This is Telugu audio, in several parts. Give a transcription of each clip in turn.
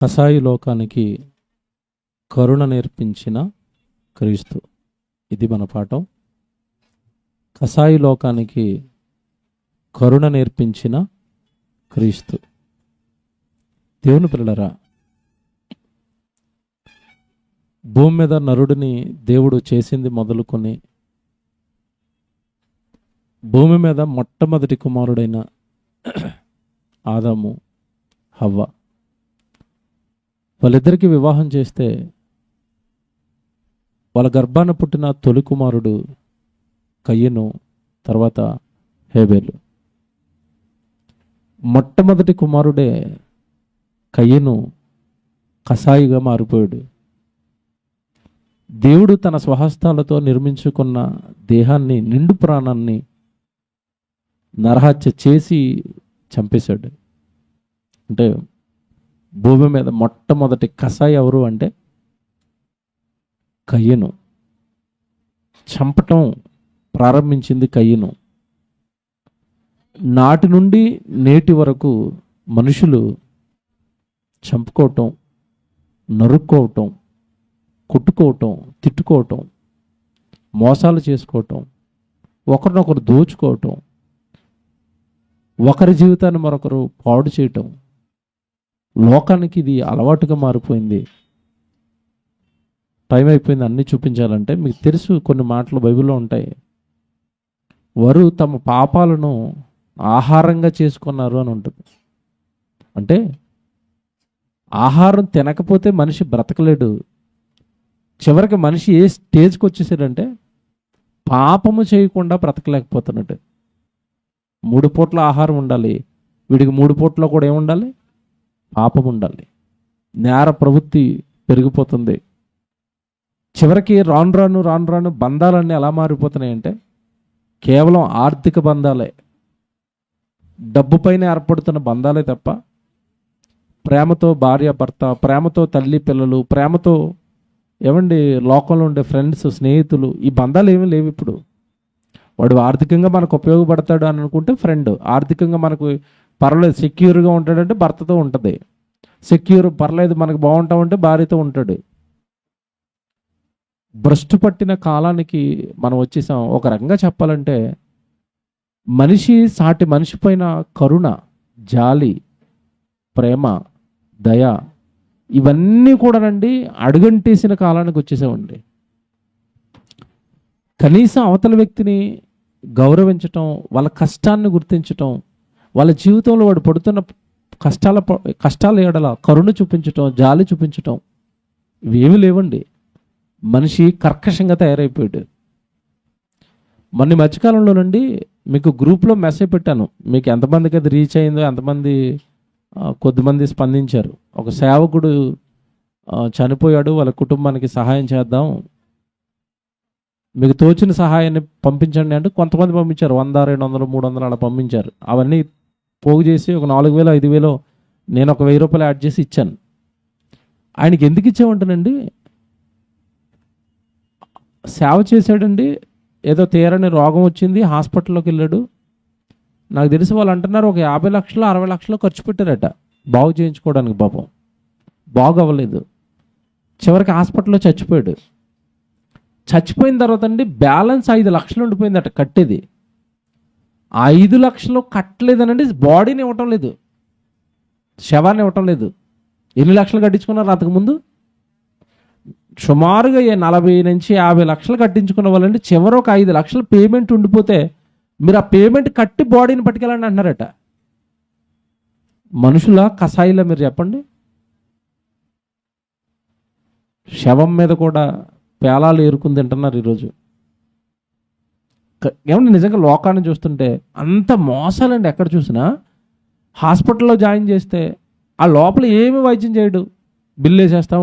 కసాయి లోకానికి కరుణ నేర్పించిన క్రీస్తు. ఇది మన పాఠం. కసాయి లోకానికి కరుణ నేర్పించిన క్రీస్తు. దేవుని పిల్లరా, భూమి మీద నరుడిని దేవుడు చేసింది మొదలుకొని భూమి మీద మొట్టమొదటి కుమారుడైన ఆదాము, హవ్వ, వాళ్ళిద్దరికీ వివాహం చేస్తే వాళ్ళ గర్భాన పుట్టిన తొలి కుమారుడు కయ్యను, తర్వాత హేబేలు. మొట్టమొదటి కుమారుడే కయ్యను కసాయిగా మారిపోయాడు. దేవుడు తన స్వహస్తాలతో నిర్మించుకున్న దేహాన్ని, నిండు ప్రాణాన్ని నరహత్య చేసి చంపేశాడు. అంటే భూమి మీద మొట్టమొదటి కసాయి ఎవరు అంటే కయ్యను. చంపటం ప్రారంభించింది కయ్యను. నాటి నుండి నేటి వరకు మనుషులు చంపుకోవటం, నరుక్కోవటం, కొట్టుకోవటం, తిట్టుకోవటం, మోసాలు చేసుకోవటం, ఒకరినొకరు దోచుకోవటం, ఒకరి జీవితాన్ని మరొకరు పాడు చేయటం, లోకానికి ఇది అలవాటుగా మారిపోయింది. టైం అయిపోయింది అన్నీ చూపించాలంటే. మీకు తెలుసు, కొన్ని మాటలు బైబిల్లో ఉంటాయి. వారు తమ పాపాలను ఆహారంగా చేసుకున్నారు అని ఉంటుంది. అంటే ఆహారం తినకపోతే మనిషి బ్రతకలేడు. చివరికి మనిషి ఏ స్టేజ్కి వచ్చేసాడంటే పాపము చేయకుండా బ్రతకలేకపోతున్నట్టు. 3 పూట్ల ఆహారం ఉండాలి, వీడికి 3 పూట్ల కూడా ఏముండాలి? పాపం ఉండాలి. నేర ప్రవృత్తి పెరిగిపోతుంది. చివరికి రాను రాను బంధాలన్నీ ఎలా మారిపోతున్నాయంటే కేవలం ఆర్థిక బంధాలే, డబ్బు పైన ఏర్పడుతున్న బంధాలే తప్ప ప్రేమతో భార్య భర్త, ప్రేమతో తల్లి పిల్లలు, ప్రేమతో లోకంలో ఉండే ఫ్రెండ్స్, స్నేహితులు, ఈ బంధాలు ఏమీ లేవు ఇప్పుడు. వాడు ఆర్థికంగా మనకు ఉపయోగపడతాడు అని అనుకుంటే ఫ్రెండ్, ఆర్థికంగా మనకు పర్లేదు సెక్యూర్గా ఉంటాడంటే భర్తతో ఉంటుంది, సెక్యూర్ పర్లేదు మనకు బాగుంటామంటే భార్యతో ఉంటాడు. భ్రష్టు పట్టిన కాలానికి మనం వచ్చేసాం. ఒక రకంగా చెప్పాలంటే మనిషి సాటి మనిషి పైన కరుణ, జాలి, ప్రేమ, దయ ఇవన్నీ కూడానండి అడుగంటేసిన కాలానికి వచ్చేసామండి. కనీసం అవతల వ్యక్తిని గౌరవించటం, వాళ్ళ కష్టాన్ని గుర్తించటం, వాళ్ళ జీవితంలో వాడు పడుతున్న కష్టాల ఎడల కరుణ చూపించటం, జాలి చూపించటం ఇవేమీ లేవండి. మనిషి కర్కశంగా తయారైపోయాడు. మొన్న మధ్యకాలంలోనండి మీకు గ్రూప్లో మెసేజ్ పెట్టాను. మీకు ఎంతమందికి అది రీచ్ అయిందో, ఎంతమంది కొద్దిమంది స్పందించారు. ఒక సేవకుడు చనిపోయాడు, వాళ్ళ కుటుంబానికి సహాయం చేద్దాం, మీకు తోచిన సహాయాన్ని పంపించండి అంటే కొంతమంది పంపించారు. 100, 200, 300 అలా పంపించారు. అవన్నీ పోగు చేసి ఒక 4,000, 5,000 నేను ఒక 1,000 రూపాయలు యాడ్ చేసి ఇచ్చాను. ఆయనకి ఎందుకు ఇచ్చామంటానండి, సేవ చేశాడండి. ఏదో తీరని రోగం వచ్చింది, హాస్పిటల్లోకి వెళ్ళాడు. నాకు తెలిసి వాళ్ళు అంటున్నారు ఒక 50 లక్షలు 60 లక్షలు ఖర్చు పెట్టారట బాగు చేయించుకోవడానికి. పాపం బాగు అవ్వలేదు, చివరికి హాస్పిటల్లో చచ్చిపోయాడు. చచ్చిపోయిన తర్వాత అండి బ్యాలెన్స్ 5 లక్షలు ఉండిపోయిందట కట్టేది. 5 లక్షలు కట్టలేదనండి, బాడీని ఇవ్వటం లేదు, శవాన్ని ఇవ్వటం లేదు. ఎన్ని లక్షలు కట్టించుకున్నారు అంతకుముందు? సుమారుగా 40 నుంచి 50 లక్షలు కట్టించుకున్న వాళ్ళండి చివరి ఒక 5 లక్షలు పేమెంట్ ఉండిపోతే మీరు ఆ పేమెంట్ కట్టి బాడీని పట్టుకెళ్ళండి అంటున్నారట. మనుషుల కసాయిలా మీరు చెప్పండి. శవం మీద కూడా పేలాలు ఏరుకుని తింటున్నారు ఈరోజు. ఏమన్నా నిజంగా లోకాన్ని చూస్తుంటే అంత మోసాలండి. ఎక్కడ చూసినా హాస్పిటల్లో జాయిన్ చేస్తే ఆ లోపల ఏమి వైద్యం చేయడు, బిల్లు వేసేస్తూ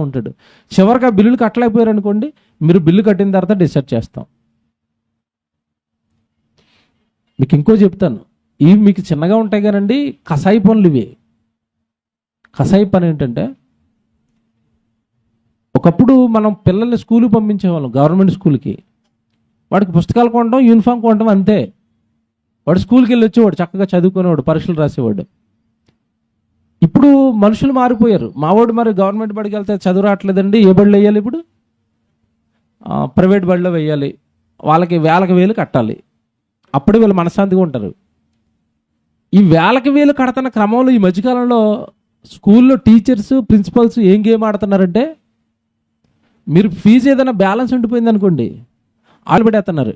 ఉంటాడు. చివరికి ఆ బిల్లులు కట్టలేకపోయారు అనుకోండి, మీరు బిల్లు కట్టిన తర్వాత డిశ్చార్జ్ చేస్తాం. మీకు ఇంకో చెప్తాను, ఇవి మీకు చిన్నగా ఉంటాయి కానండి కసాయి పనులు ఇవి. కసాయి పని ఏంటంటే ఒకప్పుడు మనం పిల్లల్ని స్కూల్కి పంపించేవాళ్ళం, గవర్నమెంట్ స్కూల్కి. వాడికి పుస్తకాలు కొనడం, యూనిఫామ్ కొనడం అంతే. వాడు స్కూల్కి వెళ్ళి వచ్చేవాడు, చక్కగా చదువుకునేవాడు, పరీక్షలు రాసేవాడు. ఇప్పుడు మనుషులు మారిపోయారు. మావాడు మరి గవర్నమెంట్ బడికి వెళ్తే చదువు రావట్లేదండి, ఏ బడిలో వేయాలి ఇప్పుడు? ప్రైవేట్ బడిలో వేయాలి, వాళ్ళకి వేలకు వేలు కట్టాలి, అప్పుడు వీళ్ళు మనశ్శాంతిగా ఉంటారు. ఈ వేలకు వేలు కడుతున్న క్రమంలో ఈ మధ్యకాలంలో స్కూల్లో టీచర్స్ ప్రిన్సిపల్స్ ఏం గేమ్ ఆడుతున్నారంటే, మీరు ఫీజు ఏదైనా బ్యాలెన్స్ ఉండిపోయింది అనుకోండి, వాళ్ళు పెడేస్తున్నారు.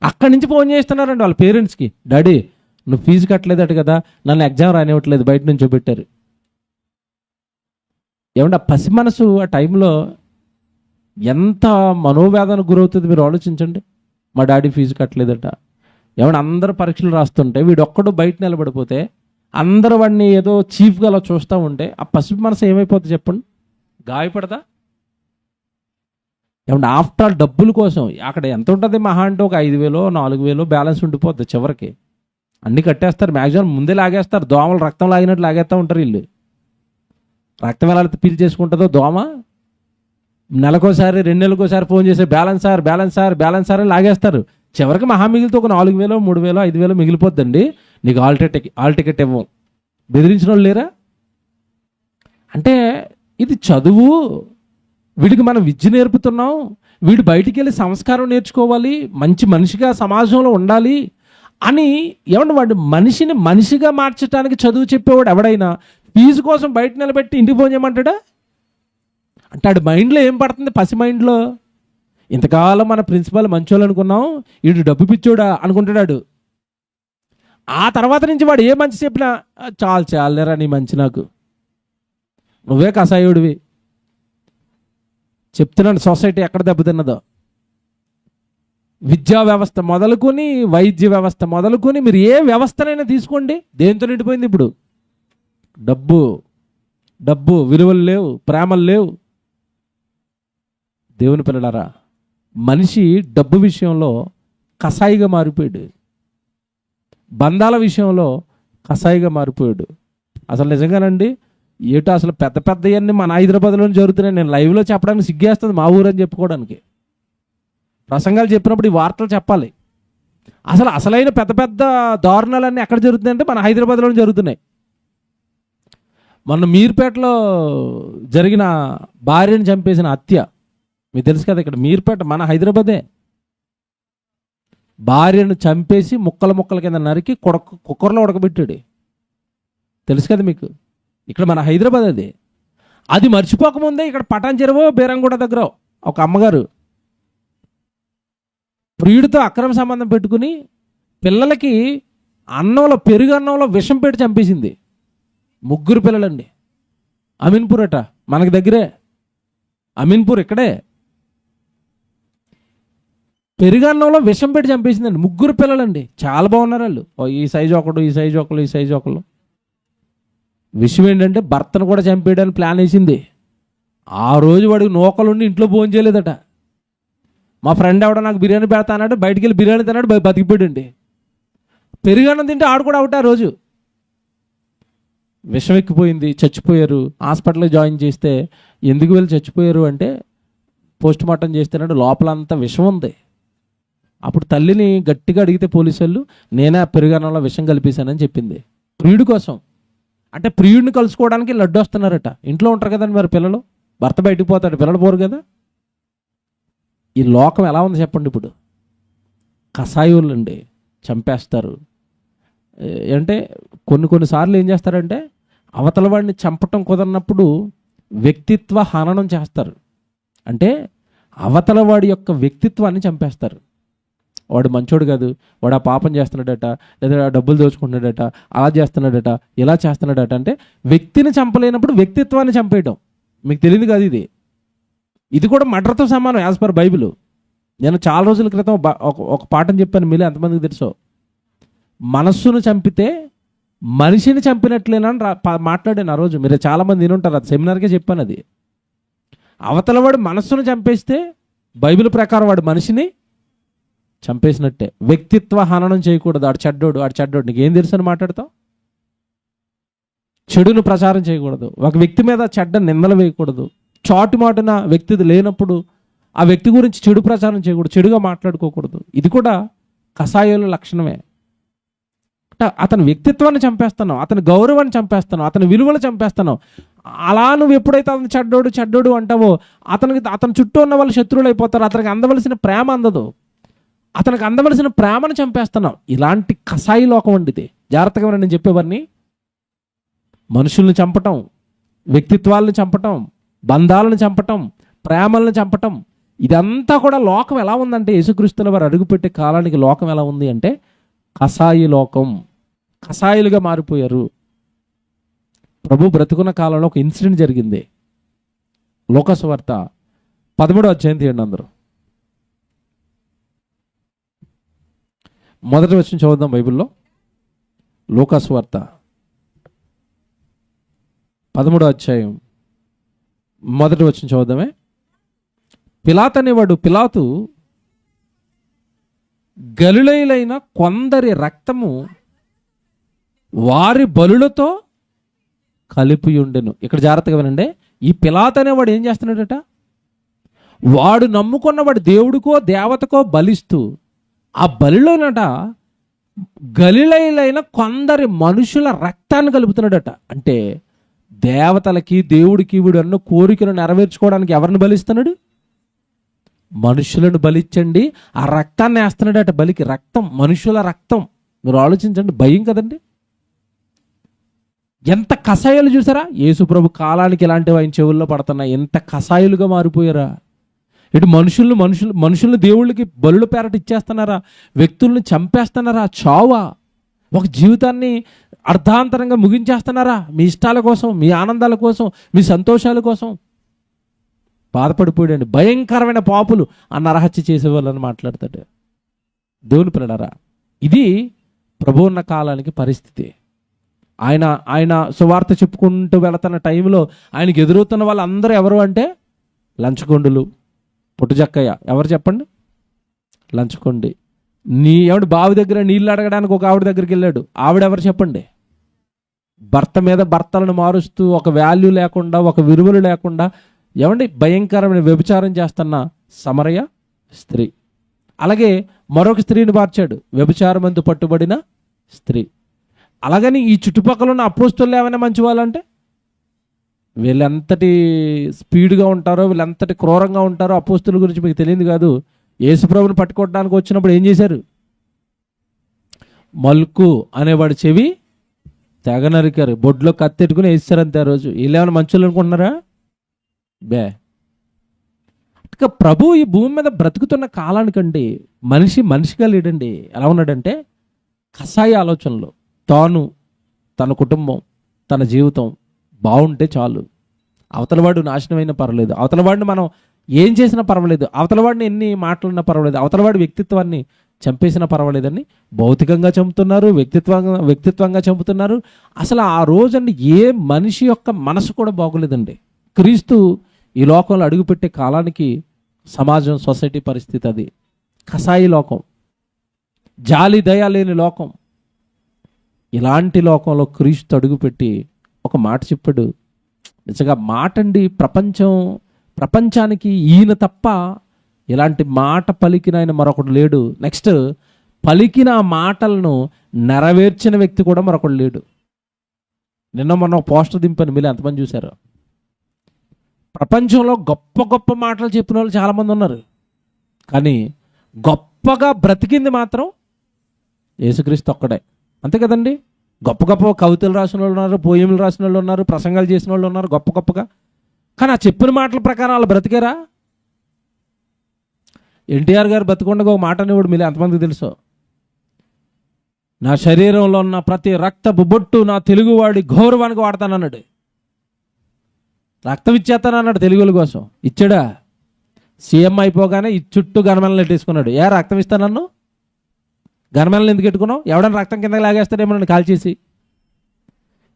అక్కడి నుంచి ఫోన్ చేస్తున్నారండి వాళ్ళ పేరెంట్స్కి, డాడీ నువ్వు ఫీజు కట్టలేదట కదా, నన్ను ఎగ్జామ్ రానివ్వట్లేదు, బయట నుంచి చూపెట్టారు. ఏమంటే ఆ పసి మనసు ఆ టైంలో ఎంత మనోవేదనకు గురవుతుంది మీరు ఆలోచించండి. మా డాడీ ఫీజు కట్టలేదట, ఏమన్నా అందరూ పరీక్షలు రాస్తుంటే వీడు ఒక్కడు బయట నిలబడిపోతే అందరూ వాడిని ఏదో చీఫ్గా అలా చూస్తూ ఉంటే ఆ పసి మనసు ఏమైపోతుంది చెప్పండి? గాయపడదా? ఏమంటే ఆఫ్టర్ ఆల్ డబ్బుల కోసం అక్కడ ఎంత ఉంటుంది మహా అంటే ఒక 5,000 4,000 బ్యాలెన్స్ ఉండిపోద్ది. చివరికి అన్నీ కట్టేస్తారు, మ్యాక్సిమం ముందే లాగేస్తారు. దోమలు రక్తం లాగినట్టు లాగేస్తూ ఉంటారు వీళ్ళు. రక్తం ఎలా పీల్ చేసుకుంటుందో దోమ, నెలకోసారి 2 నెలలకోసారి ఫోన్ చేసి balance sir balance sir balance sir అని లాగేస్తారు. చివరికి మహా మిగిలితే ఒక 4,000 3,000 5,000 మిగిలిపోద్దండి. నీకు ఆల్ టికెట్ ఇవ్వం, బెదిరించిన వాళ్ళు లేరా? అంటే ఇది చదువు, వీడికి మనం విద్య నేర్పుతున్నాం, వీడు బయటికి వెళ్ళి సంస్కారం నేర్చుకోవాలి, మంచి మనిషిగా సమాజంలో ఉండాలి అని. ఏమన్నా వాడు మనిషిని మనిషిగా మార్చడానికి చదువు చెప్పేవాడు ఎవడైనా ఫీజు కోసం బయట నిలబెట్టి ఇంటికి ఫోన్ చేయమంటాడా? అంటే ఆడు మైండ్లో ఏం పడుతుంది? పసి మైండ్లో ఇంతకాలం మన ప్రిన్సిపాల్ మంచోళ్ళు అనుకున్నాం, వీడు డబ్బు పిచ్చోడా అనుకుంటాడు. ఆ తర్వాత నుంచి వాడు ఏ మంచి చెప్పినా చాలేరా నీ మంచి, నాకు నువ్వే కసాయుడివి. చెప్తున్నాను సొసైటీ ఎక్కడ దెబ్బతిన్నదో. విద్యా వ్యవస్థ మొదలుకొని వైద్య వ్యవస్థ మొదలుకొని మీరు ఏ వ్యవస్థనైనా తీసుకోండి, దేంతో నిండిపోయింది ఇప్పుడు? డబ్బు. డబ్బు, విలువలు లేవు, ప్రేమలు లేవు. దేవుని పిల్లలారా, మనిషి డబ్బు విషయంలో కసాయిగా మారిపోయాడు, బంధాల విషయంలో కసాయిగా మారిపోయాడు. అసలు నిజంగానండి, ఏటో అసలు పెద్ద పెద్దవన్నీ మన హైదరాబాద్లోనే జరుగుతున్నాయి. నేను లైవ్లో చెప్పడానికి సిగ్గేస్తుంది మా ఊరని చెప్పుకోవడానికి. ప్రసంగాలు చెప్పినప్పుడు ఈ వార్తలు చెప్పాలి. అసలైన పెద్ద పెద్ద దారుణాలన్నీ ఎక్కడ జరుగుతున్నాయంటే మన హైదరాబాద్లోనే జరుగుతున్నాయి. మొన్న మీర్పేటలో జరిగిన భార్యను చంపేసిన హత్య మీకు తెలుసు కదా. ఇక్కడ మీర్పేట మన హైదరాబాదే. భార్యను చంపేసి ముక్కల ముక్కల కింద నరికి కుక్కర్లో ఉడకబెట్టాడు. తెలుసు కదా మీకు. ఇక్కడ మన హైదరాబాద్ అది. అది మర్చిపోకముందే ఇక్కడ పటాన్ చెరువు బీరంగూడ దగ్గర ఒక అమ్మగారు ప్రియుడితో అక్రమ సంబంధం పెట్టుకుని పిల్లలకి పెరుగు అన్నంలో విషం పెట్టి చంపేసింది. 3 పిల్లలండి. అమీన్పూర్ అట, మనకి దగ్గరే. అమీన్పూర్ ఇక్కడే. పెరుగన్నంలో విషం పెట్టి చంపేసిందండి. 3 పిల్లలండి, చాలా బాగున్నారు వాళ్ళు. ఈ సైజు ఒకడు, ఈ సైజు ఒకరు, ఈ సైజు ఒకరు. విషయం ఏంటంటే భర్తను కూడా చంపేయడానికి ప్లాన్ వేసింది. ఆ రోజు వాడికి నూకలుండి ఇంట్లో భోజనం చేయలేదట. మా ఫ్రెండ్ ఎవడో నాకు బిర్యానీ పెడతా అన్నాడు, బయటికి వెళ్ళి బిర్యానీ తిన్నాడు, బతికిపోయాడండి. పెరుగన్నం తింటే ఆడు కూడా ఒకటే. ఆ రోజు విషం ఎక్కిపోయింది, చచ్చిపోయారు. హాస్పిటల్లో జాయిన్ చేస్తే ఎందుకు వెళ్ళి చచ్చిపోయారు అంటే పోస్ట్ మార్టం చేస్తేనాడు లోపలంతా విషం ఉంది. అప్పుడు తల్లిని గట్టిగా అడిగితే పోలీసు వాళ్ళు, నేనే ఆ పెరుగన్నంలో విషం కలిపేశానని చెప్పింది. ప్రియుడి కోసం. అంటే ప్రియుడిని కలుసుకోవడానికి లడ్డు వస్తున్నారట. ఇంట్లో ఉంటారు కదండి మరి పిల్లలు. భర్త బయటికి పోతాడు, పిల్లలు పోరు కదా. ఈ లోకం ఎలా ఉంది చెప్పండి ఇప్పుడు? కసాయులు అండి, చంపేస్తారు. అంటే కొన్నిసార్లు ఏం చేస్తారంటే అవతల వాడిని చంపటం కుదరనప్పుడు వ్యక్తిత్వ హననం చేస్తారు. అంటే అవతల వాడి యొక్క వ్యక్తిత్వాన్ని చంపేస్తారు. వాడు మంచోడు కాదు, వాడు ఆ పాపం చేస్తున్నాడట, లేదా డబ్బులు దోచుకుంటున్నాడట, అలా చేస్తున్నాడట, ఇలా చేస్తున్నాడట. అంటే వ్యక్తిని చంపలేనప్పుడు వ్యక్తిత్వాన్ని చంపేయడం. మీకు తెలియదు కాదు ఇది. ఇది కూడా మర్డర్తో సమానం యాజ్ పర్ బైబిల్. నేను చాలా రోజుల క్రితం ఒక పాఠం చెప్పాను, మీలో ఎంతమందికి తెలుసో. మనస్సును చంపితే మనిషిని చంపినట్లేనని మాట్లాడాను ఆ రోజు. మీరు చాలామంది వినుంటారు, అది సెమినార్కే చెప్పాను. అది అవతల వాడు మనస్సును చంపేస్తే బైబిల్ ప్రకారం వాడు మనిషిని చంపేసినట్టే. వ్యక్తిత్వ హననం చేయకూడదు. ఆడు చెడ్డోడు నీకేం తెలుసు అని మాట్లాడతావు. చెడును ప్రచారం చేయకూడదు. ఒక వ్యక్తి మీద చెడ్డ నిందలు వేయకూడదు. చాటుమాటున వ్యక్తిది లేనప్పుడు ఆ వ్యక్తి గురించి చెడు ప్రచారం చేయకూడదు, చెడుగా మాట్లాడుకోకూడదు. ఇది కూడా కసాయుల లక్షణమే. అతని వ్యక్తిత్వాన్ని చంపేస్తున్నావు, అతని గౌరవాన్ని చంపేస్తున్నావు, అతని విలువలు చంపేస్తున్నావు. అలా నువ్వు ఎప్పుడైతే అతను చెడ్డోడు అంటావో అతని చుట్టూ ఉన్న వాళ్ళు శత్రువులు అయిపోతారు. అతనికి అందవలసిన ప్రేమ అందదు, అతనికి అందవలసిన ప్రేమను చంపేస్తున్నావు. ఇలాంటి కసాయి లోకం వండితే జాగ్రత్తగా నేను చెప్పేవారిని. మనుషుల్ని చంపటం, వ్యక్తిత్వాలను చంపటం, బంధాలను చంపటం, ప్రేమలను చంపటం, ఇదంతా కూడా లోకం ఎలా ఉందంటే యేసుక్రీస్తుల వారు అడుగుపెట్టే కాలానికి లోకం ఎలా ఉంది అంటే కసాయి లోకం. కసాయిలుగా మారిపోయారు. ప్రభు బ్రతుకున్న కాలంలో ఒక ఇన్సిడెంట్ జరిగింది. లూకాసు వార్త 13వ అధ్యాయం తీయండి అందరూ. మొదటి వచనం చదువుదాం బైబిల్లో. లూకాసు వార్త 13వ అధ్యాయం మొదటి వచనం చదువుదామే. పిలాతు అనేవాడు, పిలాతు గలిలయులైన కొందరి రక్తము వారి బలులతో కలిపి ఉండెను. ఇక్కడ జాగ్రత్తగా వినండి. ఈ పిలాతు అనేవాడు ఏం చేస్తున్నాడట? వాడు నమ్ముకున్నవాడు దేవుడికో దేవతకో బలిస్తూ ఆ బలిలోనట గలిలయులైన కొందరి మనుషుల రక్తాన్ని కలుపుతున్నాడట. అంటే దేవతలకి దేవుడికి వీడు అన్న కోరికను నెరవేర్చుకోవడానికి ఎవరిని బలిస్తున్నాడు? మనుషులను బలిచ్చండి. ఆ రక్తాన్ని వేస్తున్నాడట బలికి. రక్తం, మనుషుల రక్తం. మీరు ఆలోచించండి, భయం కదండి. ఎంత కషాయాలు చూసారా? యేసు ప్రభు కాలానికి ఇలాంటివి ఆయన చెవుల్లో పడుతున్నాయి. ఎంత కషాయాలుగా మారిపోయారా? ఇటు మనుషులను దేవుళ్ళకి బలుల పేరట ఇచ్చేస్తున్నారా? వ్యక్తుల్ని చంపేస్తున్నారా? చావా? ఒక జీవితాన్ని అర్ధాంతరంగా ముగించేస్తున్నారా? మీ ఇష్టాల కోసం, మీ ఆనందాల కోసం, మీ సంతోషాల కోసం. బాధపడిపోయాడండి. భయంకరమైన పాపులు ఆ నరహత్య చేసేవాళ్ళని మాట్లాడతాడు. దేవుని పిల్లలారా, ఇది ప్రభు ఉన్న కాలానికి పరిస్థితి. ఆయన సువార్త చెప్పుకుంటూ వెళుతున్న టైంలో ఆయనకి ఎదురవుతున్న వాళ్ళందరూ ఎవరు అంటే లంచగొండులు. పుట్టుజక్కయ్య ఎవరు చెప్పండి? లంచగొండి. ఎవడు బావి దగ్గర నీళ్ళు అడగడానికి ఒక ఆవిడ దగ్గరికి వెళ్ళాడు. ఆవిడెవరు చెప్పండి? భర్త మీద భర్తలను మారుస్తూ ఒక వాల్యూ లేకుండా, ఒక విలువలు లేకుండా ఏమండి భయంకరమైన వ్యభిచారం చేస్తున్న సమరయ స్త్రీ. అలాగే మరొక స్త్రీని మార్చాడు, వ్యభిచారమందు పట్టుబడిన స్త్రీ. అలాగని ఈ చుట్టుపక్కల ఉన్న అపోస్తలులు ఏమైనా మంచి వాళ్ళంటే వీళ్ళెంతటి స్పీడ్గా ఉంటారో, వీళ్ళెంతటి క్రూరంగా ఉంటారో అపోస్తలుల గురించి మీకు తెలియదు కాదు. యేసుప్రభుని పట్టుకోవడానికి వచ్చినప్పుడు ఏం చేశారు? మల్కు అనేవాడు చెవి తెగ నరికారు, బొడ్లో కత్తెట్టుకుని వేస్తారు అంతే. ఆ రోజు వీళ్ళేమైనా మంచులు అనుకుంటున్నారా? బే. ఇక ప్రభు ఈ భూమి మీద బ్రతుకుతున్న కాలానికండి మనిషిగా లేడండి. ఎలా ఉన్నాడంటే కషాయ ఆలోచనలు. తాను, తన కుటుంబం, తన జీవితం బాగుంటే చాలు. అవతలవాడు నాశనమైనా పర్వాలేదు, అవతలవాడిని మనం ఏం చేసినా పర్వాలేదు, అవతలవాడిని ఎన్ని మాట్లాడినా పర్వాలేదు, అవతలవాడి వ్యక్తిత్వాన్ని చంపేసినా పర్వాలేదని భౌతికంగా చంపుతున్నారు, వ్యక్తిత్వంగా చంపుతున్నారు. అసలు ఆ రోజండి ఏ మనిషి యొక్క మనసు కూడా బాగోలేదండి. క్రీస్తు ఈ లోకంలో అడుగుపెట్టే కాలానికి సమాజం, సొసైటీ పరిస్థితి అది. కషాయి లోకం, జాలి దయ లేని లోకం. ఇలాంటి లోకంలో క్రీస్తు అడుగుపెట్టి ఒక మాట చెప్పాడు. నిజంగా మాట అండి. ప్రపంచానికి ఈయన తప్ప ఇలాంటి మాట పలికిన ఆయన మరొకడు లేడు. నెక్స్ట్, పలికిన ఆ మాటలను నెరవేర్చిన వ్యక్తి కూడా మరొకడు లేడు. నిన్న మొన్న పోస్టర్ దింపాను, మీరు ఎంతమంది చూశారు? ప్రపంచంలో గొప్ప గొప్ప మాటలు చెప్పిన వాళ్ళు చాలామంది ఉన్నారు, కానీ గొప్పగా బ్రతికింది మాత్రం యేసుక్రీస్తు ఒక్కడే. అంతే కదండి. గొప్ప గొప్ప కవితలు రాసిన వాళ్ళు ఉన్నారు, పోయములు రాసిన వాళ్ళు ఉన్నారు, ప్రసంగాలు చేసిన వాళ్ళు ఉన్నారు గొప్పగా. కానీ ఆ చెప్పిన మాటల ప్రకారం వాళ్ళు బ్రతికారా? ఎన్టీఆర్ గారు బతికుండగా ఒక మాట అనేవాడు, మీరు ఎంతమందికి తెలుసు? నా శరీరంలో ఉన్న ప్రతి రక్తపు బొట్టు నా తెలుగువాడి గౌరవానికి వాడతానన్నాడు. రక్తం ఇచ్చేస్తానన్నాడు తెలుగుల కోసం. ఇచ్చాడా? సీఎం అయిపోగానే ఈ చుట్టూ గనమెలను ఎట్టేసుకున్నాడు. ఏ రక్తం ఇస్తానన్ను? గనమెలను ఎందుకు ఎట్టుకున్నావు? ఎవడన్నా రక్తం కిందకి లాగేస్తాడేమో నన్ను కాల్చేసి.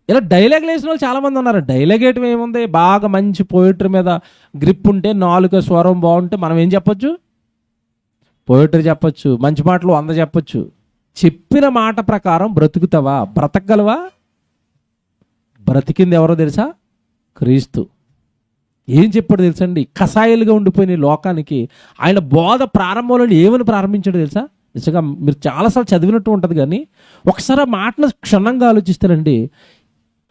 ఇలా డైలాగ్ వేసిన వాళ్ళు చాలామంది ఉన్నారు. డైలాగ్ వేయటం ఏముంది? బాగా మంచి పోయిటరీ మీద గ్రిప్ ఉంటే, నాలుక స్వరం బాగుంటే మనం ఏం చెప్పొచ్చు? పోయిటరీ చెప్పొచ్చు, మంచి మాటలు 100 చెప్పొచ్చు. చెప్పిన మాట ప్రకారం బ్రతుకుతావా? బ్రతకగలవా? బ్రతికింది ఎవరో తెలుసా? క్రీస్తు. ఏం చెప్పాడు తెలుసండి? కషాయాలుగా ఉండిపోయిన లోకానికి ఆయన బోధ ప్రారంభంలో ఏమని ప్రారంభించాడు తెలుసా? నిజంగా మీరు చాలాసార్లు చదివినట్టు ఉంటుంది, కానీ ఒకసారి ఆ మాటను క్షుణ్ణంగా ఆలోచిస్తారండి.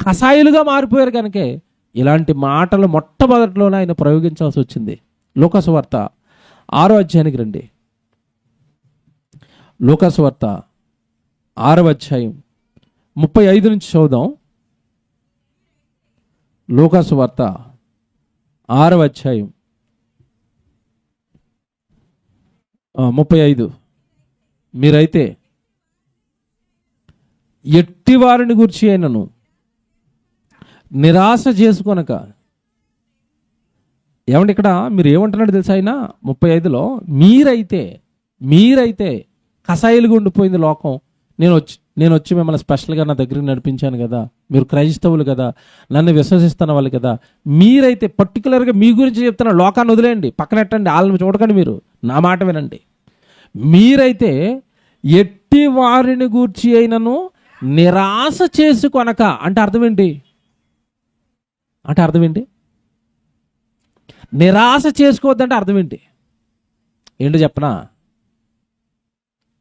కసాయులుగా మారిపోయారు కనుకే ఇలాంటి మాటలు మొట్టమొదటిలోనే ఆయన ప్రయోగించాల్సి వచ్చింది. లూకాసు వార్త 6వ అధ్యాయానికి రండి. లూకాసు వార్త 6వ అధ్యాయం 35 నుంచి చదువుదాం. లూకాసు వార్త 6వ అధ్యాయం 35. మీరైతే ఎట్టి వారిని గూర్చి అయినను నిరాశ చేసుకొనక. ఏమంటే ఇక్కడ మీరు ఏమంటున్నాడు తెలుసా? ఆయన 35లో మీరైతే కసాయిలుగా ఉండిపోయింది లోకం. నేను వచ్చి మిమ్మల్ని స్పెషల్గా నా దగ్గరికి నడిపించాను కదా, మీరు క్రైస్తవులు కదా, నన్ను విశ్వసిస్తున్న వాళ్ళు కదా. మీరైతే పర్టికులర్గా మీ గురించి చెప్తున్నా, లోకాన్ని వదిలేయండి, పక్కనెట్టండి, వాళ్ళని చూడకండి, మీరు నా మాట వినండి. మీరైతే ఎట్టి వారిని గూర్చి అయినను నిరాశ చేసుకొనక. అంటే అర్థం ఏంటి? నిరాశ చేసుకోవద్దంటే అర్థం ఏంటి? ఏంటో చెప్పనా?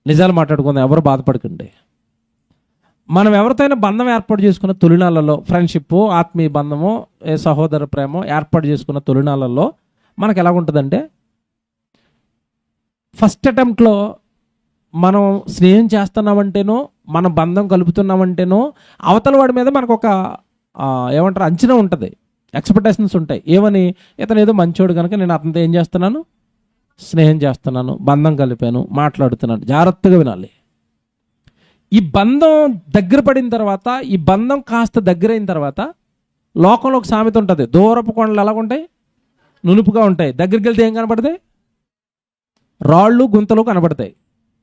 నిజాలు మాట్లాడుకుందాం, ఎవరు బాధపడకండి. మనం ఎవరితోనైనా బంధం ఏర్పాటు చేసుకున్న తొలినాళ్ళలో, ఫ్రెండ్షిప్, ఆత్మీయ బంధము, సహోదర ప్రేమ ఏర్పాటు చేసుకున్న తొలినాళ్ళలో మనకు ఎలా ఉంటుందంటే, ఫస్ట్ అటెంప్ట్లో మనం స్నేహం చేస్తున్నామంటేనో, మన బంధం కలుపుతున్నామంటేనో అవతల వాడి మీద మనకు ఒక ఏమంటారు అంచనా ఉంటుంది, ఎక్స్పెక్టేషన్స్ ఉంటాయి. ఏమని? ఇతను ఏదో మంచోడు కనుక నేను అతనితో ఏం చేస్తున్నాను, స్నేహం చేస్తున్నాను, బంధం కలిపాను, మాట్లాడుతున్నాను. జాగ్రత్తగా వినాలి. ఈ బంధం దగ్గర పడిన తర్వాత, ఈ బంధం కాస్త దగ్గరైన తర్వాత లోకంలో ఒక సామెత ఉంటుంది, దూరపు కొండలు ఎలా ఉంటాయి? నునుపుగా ఉంటాయి. దగ్గరికి వెళ్తే ఏం కనపడతాయి? రాళ్ళు గుంతలు కనబడతాయి.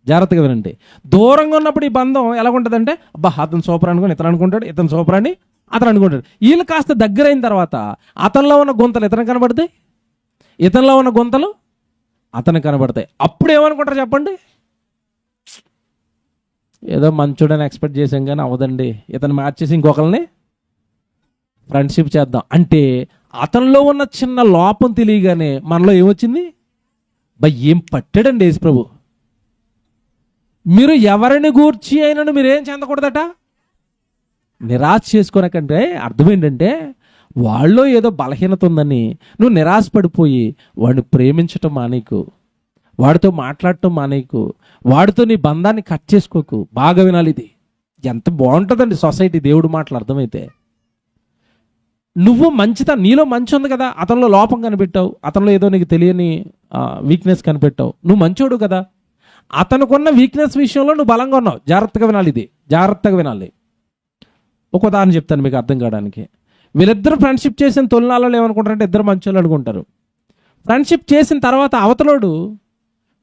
జాగ్రత్తగా వినండి. దూరంగా ఉన్నప్పుడు ఈ బంధం ఎలా ఉంటుందంటే, అబ్బా అతను సూపర్ అనుకుని ఇతను అనుకుంటాడు, ఇతను సూపర్ అని అతను అనుకుంటాడు. వీళ్ళు కాస్త దగ్గరైన తర్వాత అతనిలో ఉన్న గుంతలు ఇతను కనబడతాయి, ఇతనిలో ఉన్న గుంతలు అతను కనబడతాయి. అప్పుడు ఏమనుకుంటారు చెప్పండి? ఏదో మంచోడని ఎక్స్పెక్ట్ చేసాం కానీ అవ్వదండి, ఇతను మార్చేసి ఇంకొకరిని ఫ్రెండ్షిప్ చేద్దాం అంటే అతనిలో ఉన్న చిన్న లోపం తెలియగానే మనలో ఏమొచ్చింది? ఏం పట్టాడండి యేసుప్రభు. మీరు ఎవరిని గూర్చి అయినను మీరేం చెందకూడదట, నిరాశ చేసుకోనకంటే అర్థం ఏంటంటే, వాళ్ళలో ఏదో బలహీనత ఉందని నువ్వు నిరాశపడిపోయి వాడిని ప్రేమించటం మానేకు, వాడితో మాట్లాడటం మానేకు, వాడితో నీ బంధాన్ని కట్ చేసుకోకు. బాగా వినాలి, ఇది ఎంత బాగుంటుందండి సొసైటీ దేవుడు మాటలు అర్థమైతే. నువ్వు నీలో మంచి ఉంది కదా, అతనిలో లోపం కనిపెట్టావు, అతనిలో ఏదో నీకు తెలియని వీక్నెస్ కనిపెట్టావు, నువ్వు మంచోడు కదా, అతనుకున్న వీక్నెస్ విషయంలో నువ్వు బలంగా ఉన్నావు. జాగ్రత్తగా వినాలి, ఇది జాగ్రత్తగా వినాలి. ఒక ఉదాహరణ చెప్తాను మీకు అర్థం కావడానికి. వీళ్ళిద్దరు ఫ్రెండ్షిప్ చేసిన తొలినాళ్ళలో ఏమనుకుంటారంటే ఇద్దరు మంచోళ్ళు అనుకుంటారు. ఫ్రెండ్షిప్ చేసిన తర్వాత అవతలోడు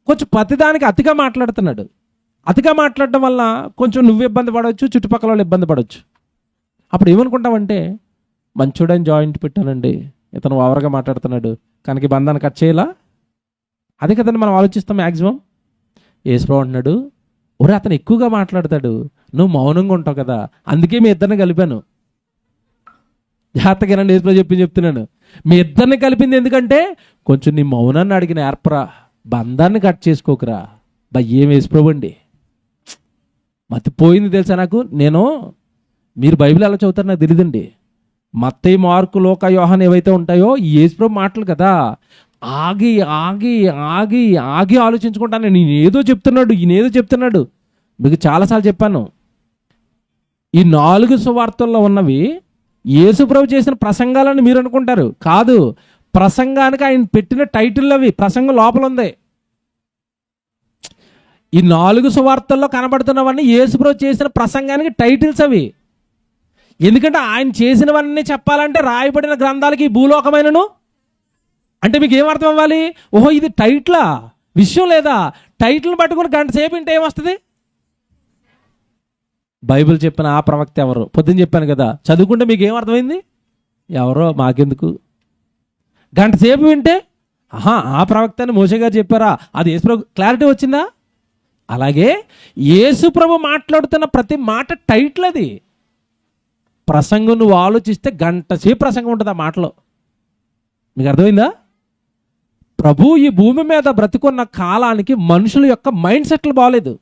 కొంచెం ప్రతిదానికి అతిగా మాట్లాడుతున్నాడు. అతిగా మాట్లాడటం వల్ల కొంచెం నువ్వు ఇబ్బంది పడవచ్చు, చుట్టుపక్కల వాళ్ళు ఇబ్బంది పడవచ్చు. అప్పుడు ఏమనుకుంటావంటే, మంచోడని జాయింట్ పెట్టానండి, ఇతను ఓవర్గా మాట్లాడుతున్నాడు కనుక ఈ బంధాన్ని కట్ చేయాలా? అదే కదండి మనం ఆలోచిస్తాం మ్యాక్సిమం. యేసుప్రభు అంటున్నాడు, ఒరే అతను ఎక్కువగా మాట్లాడతాడు, నువ్వు మౌనంగా ఉంటావు కదా, అందుకే మీ ఇద్దరిని కలిపాను. జాగ్రత్తగానండి, యేసుప్రభు చెప్తున్నాను. మీ ఇద్దరిని కలిపింది ఎందుకంటే కొంచెం నీ మౌనాన్ని అడిగిన ఏర్పరా, బంధాన్ని కట్ చేసుకోకురా. ఏం యేసుప్రభు అండి, మతిపోయింది తెలుసా నాకు. మీరు బైబిల్ ఎలా చదువుతారో నాకు తెలియదండి. మత్తయి, మార్కు, లూకా, యోహాను ఏవైతే ఉంటాయో ఈ యేసుప్రభు మాటలు కదా, ఆగి ఆగి ఆగి ఆగి ఆలోచించుకుంటాను. ఈయనేదో చెప్తున్నాడు. మీకు చాలాసార్లు చెప్పాను, ఈ 4 సువార్తల్లో ఉన్నవి యేసుప్రభు చేసిన ప్రసంగాలని మీరు అనుకుంటారు. కాదు, ప్రసంగానికి ఆయన పెట్టిన టైటిల్ అవి. ప్రసంగం లోపల ఉంది. ఈ 4 సువార్తల్లో కనబడుతున్నవన్నీ యేసుప్రభు చేసిన ప్రసంగానికి టైటిల్స్ అవి. ఎందుకంటే ఆయన చేసినవన్నీ చెప్పాలంటే రాయబడిన గ్రంథాలకి భూలోకమైనను అంటే మీకు ఏమర్థం అవ్వాలి? ఓహో ఇది టైటిలా, విషయం లేదా? టైటిల్ పట్టుకుని గంట సేపు ఇంటే ఏమొస్తుంది? బైబిల్ చెప్పిన ఆ ప్రవక్త ఎవరు? పొద్దున్న చెప్పాను కదా, చదువుకుంటే మీకు ఏమర్థమైంది? ఎవరో మాకెందుకు. గంట సేపు వింటే ఆ ప్రవక్త అని మోషే గారు చెప్పారా, అది యేసుప్రభు క్లారిటీ వచ్చిందా? అలాగే యేసుప్రభు మాట్లాడుతున్న ప్రతి మాట టైటిల్. అది ప్రసంగం నువ్వు ఆలోచిస్తే గంట సేపు ప్రసంగం ఉంటుంది ఆ మాటలో. మీకు అర్థమైందా? ప్రభు ఈ భూమి మీద బ్రతికున్న కాలానికి మనుషుల యొక్క మైండ్ సెట్లు బాగలేదు.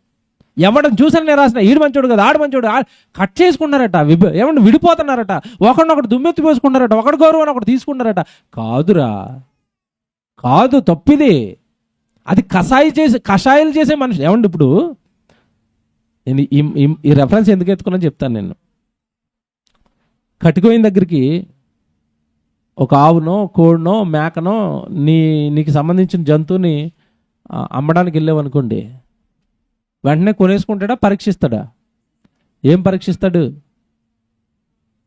ఎవడని చూసాను నేను రాసిన ఈడు మంచోడు కదా, ఆడు మంచోడు, కట్ చేసుకున్నారట, ఏమన్నా విడిపోతున్నారట, ఒకడినొకటి దుమ్మెత్తి పోసుకున్నారట, ఒకటి గౌరవం ఒకటి తీసుకున్నారట. కాదురా, కాదు, తప్పిది. అది కషాయాలు చేసే మనిషి. ఏమండి ఇప్పుడు నేను ఈ రెఫరెన్స్ ఎందుకు ఎత్తుకున్నా చెప్తాను. నేను కట్టుకోయిన దగ్గరికి ఒక ఆవునో కోడినో మేకనో నీకు సంబంధించిన జంతువుని అమ్మడానికి వెళ్ళావనుకోండి, వెంటనే కొనేసుకుంటాడా, పరీక్షిస్తాడా? ఏం పరీక్షిస్తాడు?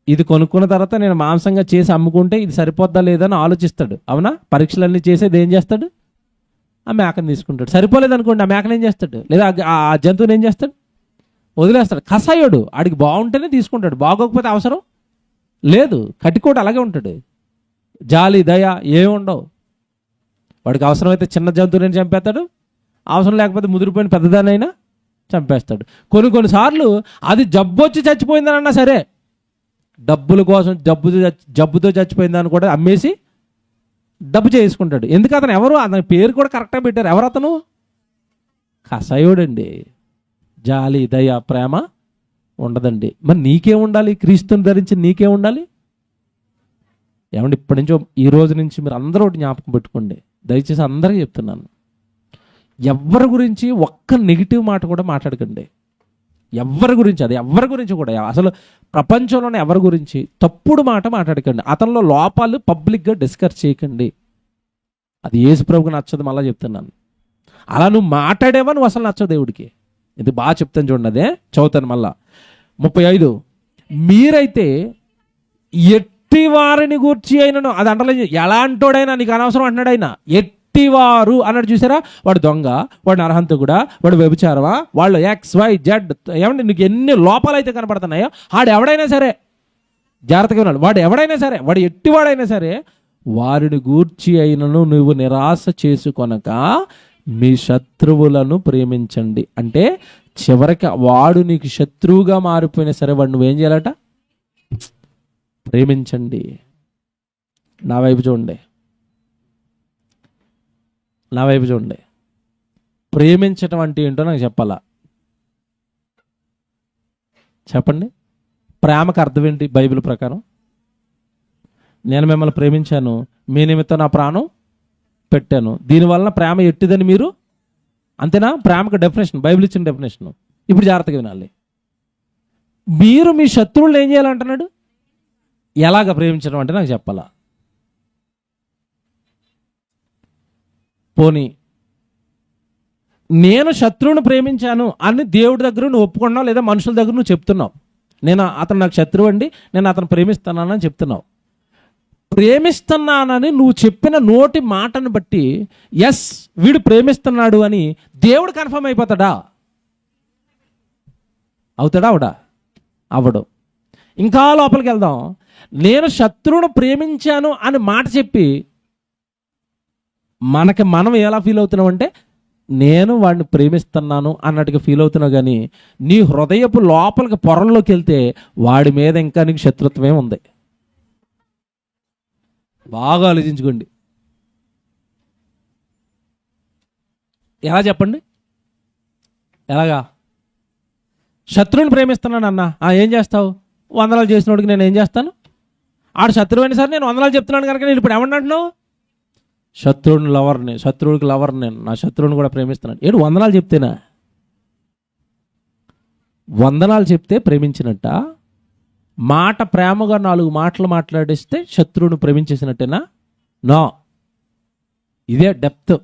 ఇది కొనుక్కున్న తర్వాత నేను మాంసంగా చేసి అమ్ముకుంటే ఇది సరిపోద్దా లేదని ఆలోచిస్తాడు. అవునా? పరీక్షలన్నీ చేసేది ఏం చేస్తాడు? ఆ మేకని తీసుకుంటాడు. సరిపోలేదు అనుకోండి, ఆ మేకను ఏం చేస్తాడు? లేదా ఆ జంతువుని ఏం చేస్తాడు? వదిలేస్తాడు. కసాయుడు ఆడికి బాగుంటేనే తీసుకుంటాడు, బాగోకపోతే అవసరం లేదు. కటికోడు అలాగే ఉంటాడు. జాలి దయ ఏమి ఉండవు. వాడికి అవసరమైతే చిన్న జంతువుని చంపేస్తాడు, అవసరం లేకపోతే ముదిరిపోయిన పెద్దదానైనా చంపేస్తాడు. కొన్నిసార్లు అది జబ్బు వచ్చి చచ్చిపోయిందనన్నా సరే, డబ్బుల కోసం జబ్బుతో చచ్చిపోయిందని కూడా అమ్మేసి డబ్బు చేసుకుంటాడు. ఎందుకు? అతని పేరు కూడా కరెక్ట్గా పెట్టారు. ఎవరు అతను? కసాయుడండి. జాలి దయ ప్రేమ ఉండదండి. మరి నీకే ఉండాలి? క్రీస్తుని ధరించి నీకే ఉండాలి. ఏమంటే ఇప్పటి నుంచో ఈ రోజు నుంచి మీరు అందరూ ఒకటి జ్ఞాపకం పెట్టుకోండి, దయచేసి అందరికీ చెప్తున్నాను. ఎవరి గురించి ఒక్క నెగిటివ్ మాట కూడా మాట్లాడకండి. ఎవరి గురించి, అది ఎవరి గురించి కూడా, అసలు ప్రపంచంలోనే ఎవరి గురించి తప్పుడు మాట మాట్లాడకండి. అతనిలో లోపాలు పబ్లిక్గా డిస్కస్ చేయకండి. అది యేసు ప్రభువుకి నచ్చదు. మళ్ళీ చెప్తున్నాను, అలా నువ్వు మాట్లాడేవా నువ్వు అసలు నచ్చవు దేవుడికి. ఇది బాగా చెప్తాను చూడండి. అదే చదువుతాను మళ్ళా 35. మీరైతే ఎట్టి వారిని గూర్చి అయినను, అది అంటలేదు, ఎలాంటోడైనా నీకు అనవసరం అంటున్నాడు ఆయన. ఎట్టివారు అన్నాడు చూసారా? వాడు దొంగ, వాడు నరహంతకుడా, వాడు వ్యభిచారమా, వాళ్ళు XYZ, ఏమంటే నీకు ఎన్ని లోపాలు అయితే కనపడుతున్నాయో, వాడు ఎవడైనా సరే జాగ్రత్తగా ఉన్నాడు. వాడు ఎవడైనా సరే, వాడు ఎట్టివాడైనా సరే, వారిని గూర్చి అయినను నువ్వు నిరాశ చేసుకొనక మీ శత్రువులను ప్రేమించండి. అంటే చివరికి వాడు నీకు శత్రువుగా మారిపోయినా సరే వాడు నువ్వేం చేయాలట? ప్రేమించండి. నా వైపు చూడండి, నా వైపు చూడండి. ప్రేమించటం అంటే ఏంటో నాకు చెప్పాలా? చెప్పండి. ప్రేమకు అర్థం ఏంటి బైబిల్ ప్రకారం? నేను మిమ్మల్ని ప్రేమించాను, మీ నిమిత్తం నా ప్రాణం పెట్టాను. దీనివల్ల ప్రేమ ఎట్టిదని మీరు, అంతేనా? ప్రేమకు డెఫినేషన్, బైబిల్ ఇచ్చిన డెఫినేషన్. ఇప్పుడు జాగ్రత్తగా వినాలి. మీరు మీ శత్రువులను ఏం చేయాలంటున్నాడు? ఎలాగ ప్రేమించడం అంటే నాకు చెప్పాలా? పోనీ నేను శత్రువును ప్రేమించాను అని దేవుడి దగ్గర నువ్వు ఒప్పుకున్నావు, లేదా మనుషుల దగ్గర నువ్వు చెప్తున్నావు. అతను నాకు శత్రువు అండి, నేను అతను ప్రేమిస్తున్నానని చెప్తున్నావు. ప్రేమిస్తున్నానని నువ్వు చెప్పిన నోటి మాటను బట్టి ఎస్ వీడు ప్రేమిస్తున్నాడు అని దేవుడు కన్ఫర్మ్ అయిపోతాడా? అవుతాడా? అవడు. ఇంకా లోపలికి వెళ్దాం. నేను శత్రువును ప్రేమించాను అని మాట చెప్పి మనం ఎలా ఫీల్ అవుతున్నాం అంటే నేను వాడిని ప్రేమిస్తున్నాను అన్నట్టుగా ఫీల్ అవుతున్నావు. కానీ నీ హృదయపు లోపలికి పొరల్లోకి వెళ్తే వాడి మీద ఇంకా నీకు శత్రుత్వమే ఉంది. బాగా ఆలోచించుకోండి. ఎలా చెప్పండి? ఎలాగా? శత్రువుని ప్రేమిస్తున్నాను అన్న, ఏం చేస్తావు? వందనాలు చేసినోడికి నేను ఏం చేస్తాను? ఆడు శత్రువు అయినా సరే నేను వందనాలు చెప్తున్నాను కనుక నేను ఇప్పుడు ఏమన్నాను? శత్రువుని లవర్ని, శత్రువుడికి లవర్ నేను, నా శత్రువుని కూడా ప్రేమిస్తున్నాను. ఏడు వందనాలు చెప్తేనా? వందనాలు చెప్తే ప్రేమించినట్ట? మాట ప్రేమగా 4 మాటలు మాట్లాడిస్తే శత్రువును ప్రేమించేసినట్టేనా? నో. ఇదే డెప్త్.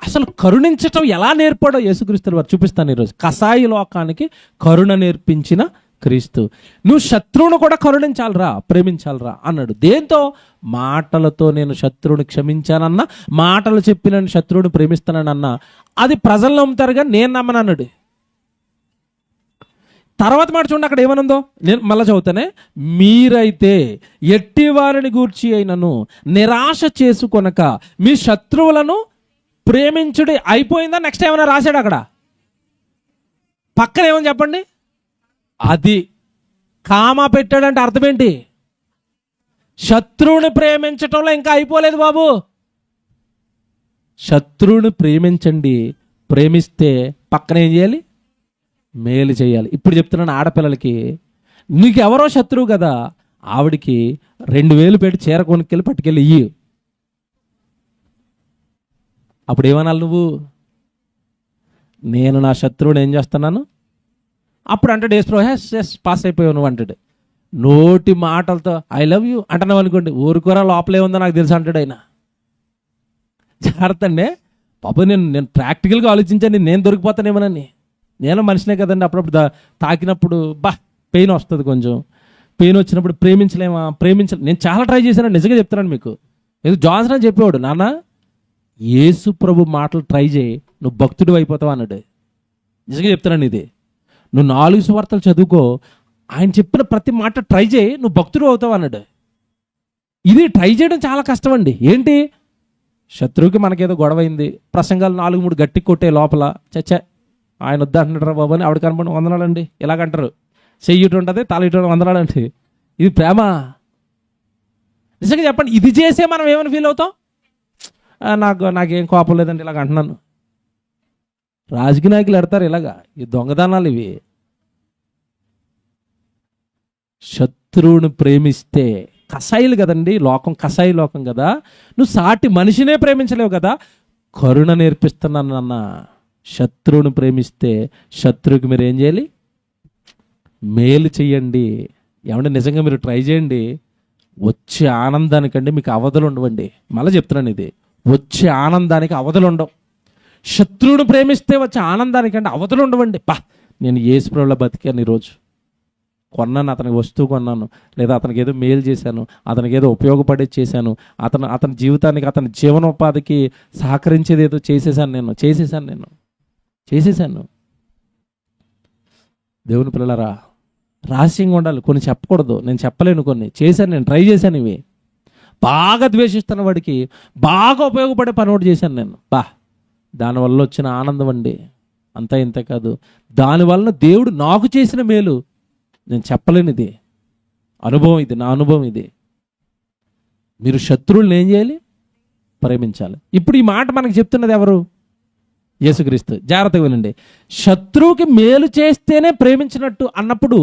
అసలు కరుణించటం ఎలా నేర్పాడో యేసుక్రీస్తు వారు చూపిస్తాను ఈరోజు. కసాయి లోకానికి కరుణ నేర్పించిన క్రీస్తు. నువ్వు శత్రువును కూడా కరుణించాలరా, ప్రేమించాలరా అన్నాడు. దేంతో? మాటలతో నేను శత్రువుని క్షమించానన్నా, మాటలు చెప్పి నేను శత్రువుని ప్రేమిస్తానన్నా. అది ప్రజలు నమ్ముతారు కానీ నేను నమ్మనన్నాడు. తర్వాత మాట చూడండి, అక్కడ ఏమనుందో నేను మళ్ళీ చదువుతానే. మీరైతే ఎట్టి వారిని గూర్చి అయినను నిరాశ చేసుకొనక మీ శత్రువులను ప్రేమించుడి. అయిపోయిందా? నెక్స్ట్ ఏమైనా రాశాడు అక్కడ పక్కన? ఏమని చెప్పండి? అది కామా పెట్టాడంటే అర్థం ఏంటి? శత్రువుని ప్రేమించటంలో ఇంకా అయిపోలేదు బాబు. శత్రువుని ప్రేమించండి, ప్రేమిస్తే పక్కన ఏం చేయాలి? మేలు చేయాలి. ఇప్పుడు చెప్తున్నాను ఆడపిల్లలకి, నీకు ఎవరో శత్రువు కదా, ఆవిడికి 2000 పెట్టి చీర కొనుక్కెళ్ళి పట్టుకెళ్ళి ఇయ్యి. అప్పుడు ఏమనాలి నువ్వు? నేను నా శత్రువుని ఏం చేస్తున్నాను? అప్పుడు అంటాడు యేసు ప్రభు, ఎస్ పాస్ అయిపోయావు నువ్వు అంటాడు. నోటి మాటలతో ఐ లవ్ యూ అంటున్నావు అనుకోండి, ఊరుకోరా లోపలే ఉందో నాకు తెలుసు అంటాడు ఆయన. జాగ్రత్త అండి పాప, నేను ప్రాక్టికల్గా ఆలోచించాను, నేను దొరికిపోతానేమోనని. నేను మనిషినే కదండి, అప్పుడప్పుడు తాకినప్పుడు పెయిన్ వస్తుంది. కొంచెం పెయిన్ వచ్చినప్పుడు ప్రేమించలేమా? నేను చాలా ట్రై చేశాను, నిజంగా చెప్తున్నాను మీకు. ఏదో జాన్సన్ అని చెప్పేవాడు, నాన్న యేసు ప్రభు మాటలు ట్రై చేయి, నువ్వు భక్తుడు అయిపోతావు అన్నాడు. నిజంగా చెప్తున్నాను ఇది. నువ్వు 4 సువార్తలు చదువుకో, ఆయన చెప్పిన ప్రతి మాట ట్రై చేయి, నువ్వు భక్తుడు అవుతావు అన్నాడు. ఇది ట్రై చేయడం చాలా కష్టం అండి. ఏంటి? శత్రువుకి మనకేదో గొడవైంది, ప్రసంగాలు 4-3 గట్టి కొట్టే లోపల చచ్చా ఆయన వద్ద అంటున్నాడు బాబు అని ఆవిడ కనపడి వందనాలండి ఇలాగంటారు. చెయ్యిటు ఉంటుంది, తల ఇటు వందనాలండి. ఇది ప్రేమ? నిజంగా చెప్పండి, ఇది చేసే మనం ఏమైనా ఫీల్ అవుతాం? నాకేం కోపం లేదండి ఇలాగ అంటున్నాను. రాజకీయ నాయకులు ఎడతారు ఇలాగా, ఈ దొంగదానాలు ఇవి. శత్రువుని ప్రేమిస్తే, కసాయిలు కదండి లోకం, కసాయి లోకం కదా, నువ్వు సాటి మనిషినే ప్రేమించలేవు కదా, కరుణ నేర్పిస్తున్నాను అన్న. శత్రువుని ప్రేమిస్తే శత్రువుకి మీరు ఏం చేయాలి? మేలు చెయ్యండి. ఏమంటే నిజంగా మీరు ట్రై చేయండి, వచ్చే ఆనందానికండి మీకు అవధులు ఉండవండి. మళ్ళీ చెప్తున్నాను ఇది, వచ్చే ఆనందానికి అవధులు ఉండవు. శత్రువుని ప్రేమిస్తే వచ్చే ఆనందానికంటే అవధులు ఉండవండి. నేను యేసు ప్రభువులో బతికాను, ఈరోజు కొన్నాను, అతనికి వస్తువు కొన్నాను, లేదా అతనికి ఏదో మేలు చేశాను, అతనికి ఏదో ఉపయోగపడేది చేశాను, అతని జీవితానికి, అతని జీవనోపాధికి సహకరించేది ఏదో చేసేసాను. దేవుని పిల్లలారా, రహస్యంగా ఉండాలి. కొన్ని చెప్పకూడదు, నేను చెప్పలేను, కొన్ని చేశాను, నేను ట్రై చేశాను. ఇవి బాగా ద్వేషిస్తున్న వాడికి బాగా ఉపయోగపడే పని ఒకటి చేశాను నేను. దానివల్ల వచ్చిన ఆనందం అండి అంతా ఇంత కాదు. దానివల్ల దేవుడు నాకు చేసిన మేలు నేను చెప్పలేనిది అనుభవం, ఇది నా అనుభవం. ఇది మీరు శత్రువులను ఏం చేయాలి? ప్రేమించాలి. ఇప్పుడు ఈ మాట మనకు చెప్తున్నది ఎవరు? యేసుక్రీస్తు. జాగ్రత్తగా వినండి. శత్రువుకి మేలు చేస్తేనే ప్రేమించినట్టు అన్నప్పుడు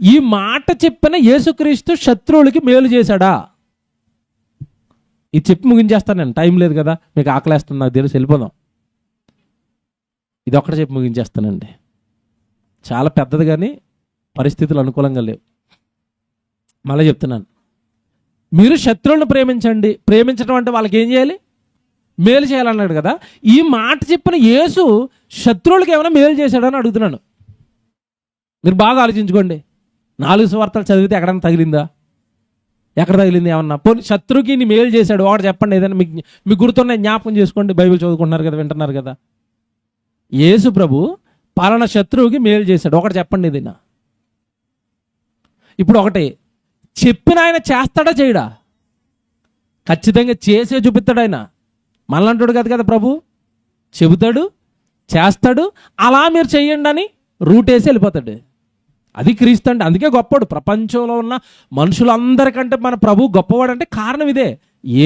ఈ మాట చెప్పిన యేసుక్రీస్తు శత్రువులకి మేలు చేశాడా? ఇది చెప్పి ముగించేస్తాను నేను, టైం లేదు కదా, మీకు ఆకలేస్తుంది నాకు తెలుసు, వెళ్ళిపోదాం. ఇది ఒక్కటి చెప్పి ముగించేస్తానండి. చాలా పెద్దది కానీ పరిస్థితులు అనుకూలంగా లేవు. మళ్ళీ చెప్తున్నాను, మీరు శత్రువులను ప్రేమించండి. ప్రేమించడం అంటే వాళ్ళకి ఏం చేయాలి? మేలు చేయాలన్నాడు కదా. ఈ మాట చెప్పిన యేసు శత్రువులకి ఏమైనా మేలు చేశాడని అడుగుతున్నాను. మీరు బాగా ఆలోచించుకోండి. 4 సువార్తలు చదివితే ఎక్కడైనా తగిలిందా? ఎక్కడ తగిలింది? ఏమన్నా పోనీ శత్రువుకి నీ మేలు చేశాడు ఒకటి చెప్పండి. ఏదైనా మీకు గుర్తున్నాయి, జ్ఞాపకం చేసుకోండి. బైబిల్ చదువుకుంటున్నారు కదా, వింటున్నారు కదా. యేసు ప్రభు పలానా శత్రువుకి మేలు చేశాడు ఒకటి చెప్పండి ఏదైనా. ఇప్పుడు ఒకటి చెప్పిన ఆయన చేస్తాడా చేయడా? ఖచ్చితంగా చేసే చూపిస్తాడు ఆయన. మళ్ళీ అంటాడు కదా ప్రభు, చెబుతాడు, చేస్తాడు, అలా మీరు చెయ్యండి అని రూట్ వేసి వెళ్ళిపోతాడు. అది క్రీస్తు అంటే. అందుకే గొప్పవాడు. ప్రపంచంలో ఉన్న మనుషులందరికంటే మన ప్రభు గొప్పవాడు అంటే కారణం ఇదే.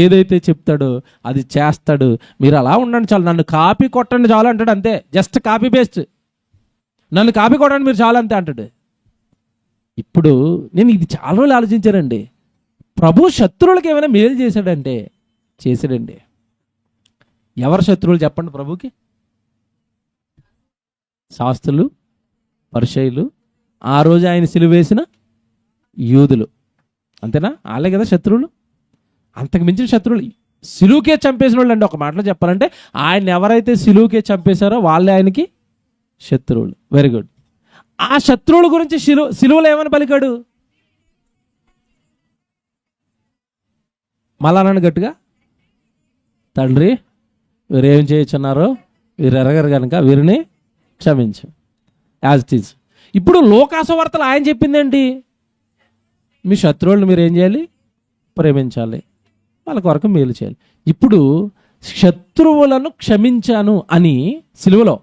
ఏదైతే చెప్తాడో అది చేస్తాడు. మీరు అలా ఉండండి చాలు, నన్ను కాపీ కొట్టండి చాలు అంటాడు. అంతే, జస్ట్ కాపీ పేస్ట్. నన్ను కాపీ కొట్టండి మీరు చాలు అంతే అంటాడు. ఇప్పుడు నేను ఇది చాలా రోజులు ఆలోచించానండి. ప్రభు శత్రువులకి ఏమైనా మేలు చేశాడంటే చేశాడండి. ఎవరు శత్రువులు చెప్పండి ప్రభుకి? శాస్త్రులు, పరిసయ్యులు, ఆ రోజు ఆయన సిలువ వేసిన యూదులు. అంతేనా? వాళ్ళే కదా శత్రువులు. అంతకు మించిన శత్రువులు సిలువకే చంపేసిన వాళ్ళు అండి. ఒక మాటలో చెప్పాలంటే ఆయన ఎవరైతే సిలువకే చంపేశారో వాళ్ళే ఆయనకి శత్రువులు. Very good. ఆ శత్రువుల గురించి సిలువలో ఏమని పలికాడు? మళ్ళా నన్ను గట్టిగా, తండ్రి వీరేం చేయుచున్నారో వీరు ఎరగరు కనుక వీరిని క్షమించు. As it is. ఇప్పుడు లోకాసు వార్తలు ఆయన చెప్పిందేంటి? మీ శత్రువులను మీరు ఏం చేయాలి? ప్రేమించాలి, వాళ్ళ కొరకు మేలు చేయాలి. ఇప్పుడు శత్రువులను క్షమించాను అని సిలువలో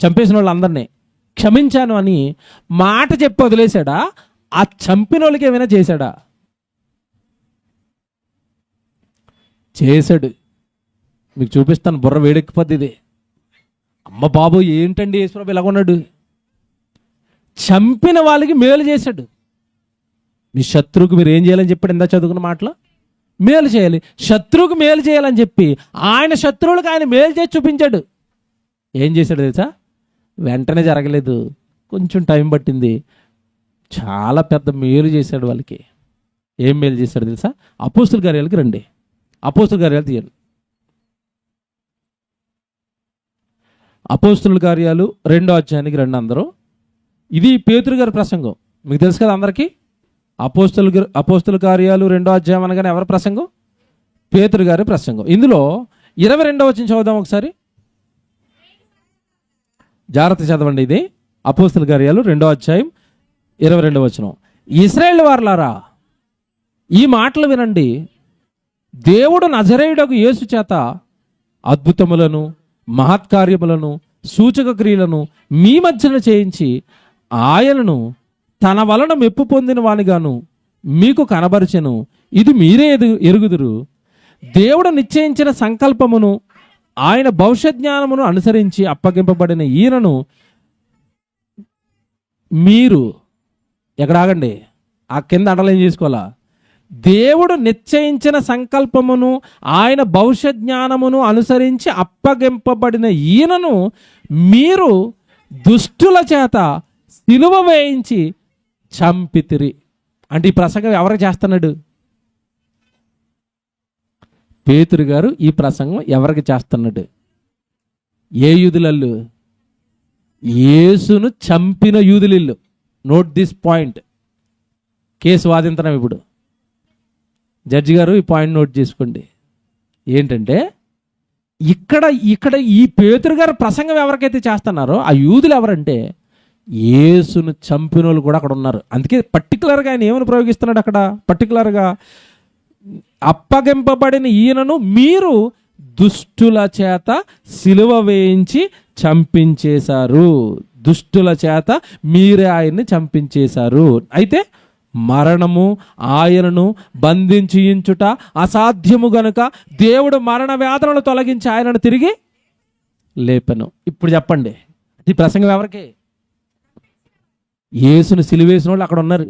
చంపేసిన వాళ్ళందరినీ క్షమించాను అని మాట చెప్పి వదిలేశాడా? ఆ చంపిన వాళ్ళకి ఏమైనా చేశాడా? చేశాడు. మీకు చూపిస్తాను, బుర్ర వేడెక్కిపోద్ది ఇది. అమ్మ బాబు ఏంటండి యేసుప్రభు ఇలా ఉన్నాడు? చంపిన వాళ్ళకి మేలు చేశాడు. మీ శత్రువుకు మీరు ఏం చేయాలని చెప్పాడు? ఇందా చదువుకున్న మాటలో మేలు చేయాలి, శత్రువుకు మేలు చేయాలని చెప్పి ఆయన శత్రువులకు ఆయన మేలు చేసి చూపించాడు. ఏం చేశాడు తెలుసా? వెంటనే జరగలేదు, కొంచెం టైం పట్టింది. చాలా పెద్ద మేలు చేశాడు వాళ్ళకి. ఏం మేలు చేశాడు తెలుసా? అపోస్తుల కార్యాలకి రండి, అపోస్తుల కార్యాలు తీయండి. అపోస్తుల కార్యాలు 2వ అధ్యాయానికి రండి అందరూ. ఇది పేతురు గారి ప్రసంగం, మీకు తెలుసు కదా అందరికీ. అపోస్తుల కార్యాలు 2వ అధ్యాయం అనగానే ఎవరి ప్రసంగం? పేతురు గారి ప్రసంగం. ఇందులో 22వ వచనం చదువుదాం ఒకసారి, జాగ్రత్త చదవండి. ఇది అపోస్తుల కార్యాలు 2వ అధ్యాయం 22వ వచనం. ఇశ్రాయేలు వారలారా, ఈ మాటలు వినండి. దేవుడు నజరేయుడగు యేసు చేత అద్భుతములను, మహత్కార్యములను, సూచక క్రియలను మీ మధ్యన చేయించి ఆయనను తన వలన మెప్పు పొందిన వానిగాను మీకు కనబరిచెను. ఇది మీరే ఎరుగుదురు. దేవుడు నిశ్చయించిన సంకల్పమును, ఆయన భవిష్యత్ జ్ఞానమును అనుసరించి అప్పగింపబడిన ఈయనను మీరు ఎక్కడ ఆగండి, ఆ కింద అండర్లైన్ చేసుకోవాలా. దేవుడు నిశ్చయించిన సంకల్పమును, ఆయన భవిష్యత్ జ్ఞానమును అనుసరించి అప్పగింపబడిన ఈయనను మీరు దుష్టుల చేత సిలువ వేయించి చంపితిరి. అంటే ఈ ప్రసంగం ఎవరికి చేస్తున్నాడు? పేతురు గారు ఈ ప్రసంగం ఎవరికి చేస్తున్నాడు? ఏ యూదులల్లు? యేసును చంపిన యూదులిల్లు. Note this point. కేసు వాదించడం ఇప్పుడు. జడ్జి గారు ఈ పాయింట్ నోట్ చేసుకోండి. ఏంటంటే ఇక్కడ ఈ పేతురు గారు ప్రసంగం ఎవరికైతే చేస్తున్నారో ఆ యూదులు ఎవరంటే యేసును చంపిన వాళ్ళు కూడా అక్కడ ఉన్నారు. అందుకే పర్టికులర్గా ఆయన ఏమని ప్రయోగిస్తున్నాడు అక్కడ? పర్టికులర్గా అప్పగింపబడిన ఈయనను మీరు దుష్టుల చేత సిలువ వేయించి చంపించేశారు. దుష్టుల చేత మీరే ఆయన్ని చంపించేశారు. అయితే మరణము ఆయనను బంధించుట అసాధ్యము గనుక దేవుడు మరణ వేదనలు తొలగించి ఆయనను తిరిగి లేపెను. ఇప్పుడు చెప్పండి, ఈ ప్రసంగం ఎవరికి? యేసును సిలువేసిన వాళ్ళు అక్కడ ఉన్నారు.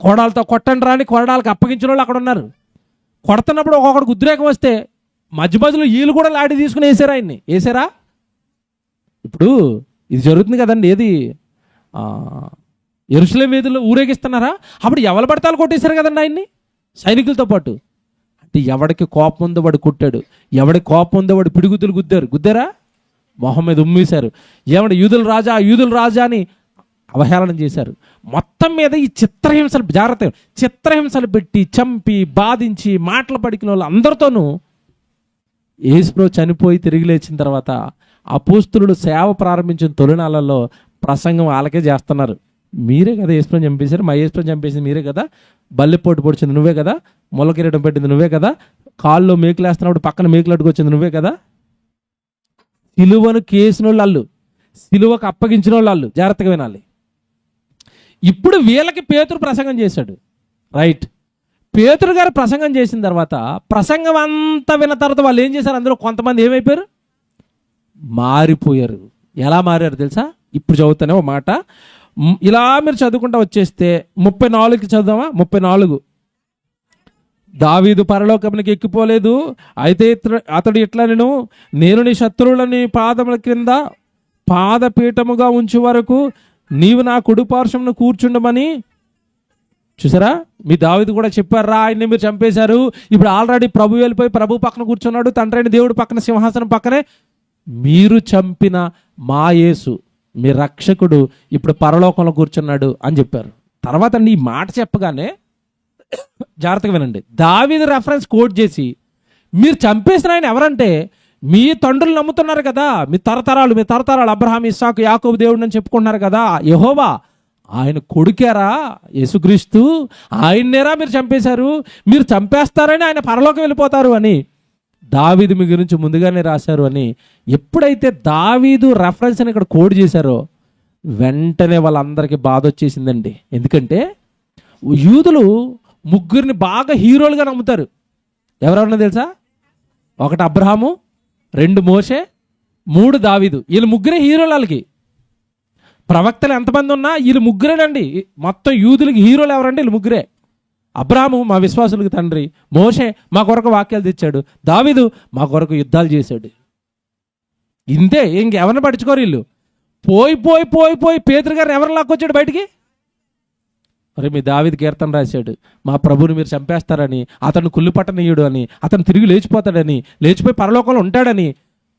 కోడాలతో కొట్టండి రాని కోడాలకు అప్పగించిన వాళ్ళు అక్కడ ఉన్నారు. కొడుతున్నప్పుడు ఒక్కొక్కడికి ఉద్రేకం వస్తే మధ్య మధ్యలో వీళ్ళు కూడా లాడి తీసుకుని వేసారా ఆయన్ని? వేసారా? ఇప్పుడు ఇది జరుగుతుంది కదండి, ఏది యెరూషలేము వీధుల్లో ఊరేగిస్తున్నారా? అప్పుడు ఎవరు పడతాలు కొట్టేశారు కదండి ఆయన్ని సైనికులతో పాటు. అంటే ఎవడికి కోపం ఉందో వాడు కొట్టాడు, ఎవడికి కోపం ఉందో వాడు పిడుగుతులు గుద్దారా, మొహం మీద ఉమ్మేశారు. ఏమంటే యూదుల రాజా అని అవహేళన చేశారు. మొత్తం మీద ఈ చిత్రహింసలు పెట్టి చంపి బాధించి మాటలు పడికిన వాళ్ళు అందరితోనూ యేసుప్రభు చనిపోయి తిరిగి లేచిన తర్వాత అపోస్తలుడు సేవ ప్రారంభించిన తొలినాళ్ళలో ప్రసంగం వాళ్ళకే చేస్తున్నారు. మీరే కదా యేసుప్రభు చంపేశారు, మా యేసుప్రభు చంపేసింది మీరే కదా, బల్లెపోటు పొడిచింది నువ్వే కదా, మొలకిరీటం పెట్టింది నువ్వే కదా, కాల్లో మేకులు వేస్తున్నప్పుడు పక్కన మేకులు అడ్డుకొచ్చింది నువ్వే కదా. సిలువను కేసిన వాళ్ళు, సిలువకు అప్పగించిన వాళ్ళు. జాగ్రత్తగా వినాలి. ఇప్పుడు వీళ్ళకి పేతురు ప్రసంగం చేశాడు, రైట్? పేతురు గారు ప్రసంగం చేసిన తర్వాత ప్రసంగం అంతా విన్న తర్వాత వాళ్ళు ఏం చేశారు? అందులో కొంతమంది ఏమైపోయారు? మారిపోయారు. ఎలా మారారు తెలుసా? ఇప్పుడు చదువుతానే ఒక మాట, ఇలా మీరు చదువుకుంటా వచ్చేస్తే 34కి చదువుదామా? 34. దావీదు పరలోకమునికి ఎక్కిపోలేదు, అయితే అతడు ఇట్లా నేను నీ శత్రువులని పాదముల క్రింద పాదపీఠముగా ఉంచే వరకు నీవు నా కుడి పార్శ్వమున కూర్చుండమని. చూసారా, మీ దావీదు కూడా చెప్పారా, ఆయన్ని మీరు చంపేశారు. ఇప్పుడు ఆల్రెడీ ప్రభు వెళ్ళిపోయి ప్రభు పక్కన కూర్చున్నాడు, తండ్రి అయిన దేవుడు పక్కన సింహాసనం పక్కనే. మీరు చంపిన మా యేసు మీ రక్షకుడు ఇప్పుడు పరలోకంలో కూర్చున్నాడు అని చెప్పారు. తర్వాత ఈ మాట చెప్పగానే జాగ్రత్తగా వినండి, దావీదు రెఫరెన్స్ కోట్ చేసి మీరు చంపేసిన ఆయన ఎవరంటే మీ తండ్రులు నమ్ముతున్నారు కదా, మీ తరతరాలు అబ్రహాం, ఇస్సాకు, యాకోబు దేవుడు అని చెప్పుకుంటున్నారు కదా, యెహోవా ఆయన కొడుకేరా యేసుక్రీస్తు, ఆయన్నేరా మీరు చంపేశారు, మీరు చంపేస్తారని ఆయన పరలోకం వెళ్ళిపోతారు అని దావీదు మీ గురించి ముందుగానే రాశారు అని ఎప్పుడైతే దావీదు రెఫరెన్స్ అని ఇక్కడ కోడ్ చేశారో వెంటనే వాళ్ళందరికీ బాధ వచ్చేసిందండి. ఎందుకంటే యూదులు ముగ్గురిని బాగా హీరోలుగా నమ్ముతారు. ఎవరెవరన్నా తెలుసా? ఒకటి అబ్రహాము, 2 మోషే, 3 దావీదు. వీళ్ళు ముగ్గురే హీరోలు. వాళ్ళకి ప్రవక్తలు ఎంతమంది ఉన్నా వీళ్ళు ముగ్గురేనండి. మొత్తం యూదులకి హీరోలు ఎవరంటే వీళ్ళు ముగ్గురే. అబ్రాహాము మా విశ్వాసులకు తండ్రి, మోషే మా కొరకు వాక్యాలు తెచ్చాడు, దావీదు మా కొరకు యుద్ధాలు చేశాడు. ఇంతే, ఇంకెవరిని పట్టించుకోరు వీళ్ళు. పోయి పోయి పోయి పోయి పేతురు గారిని ఎవరు లాక్కొచ్చాడు బయటికి? మరి మీ దావీదు కీర్తన రాశాడు, మా ప్రభువుని మీరు చంపేస్తారని, అతను కుళ్ళుపట్టనీయుడు అని, అతను తిరిగి లేచిపోతాడని, లేచిపోయి పరలోకంలో ఉంటాడని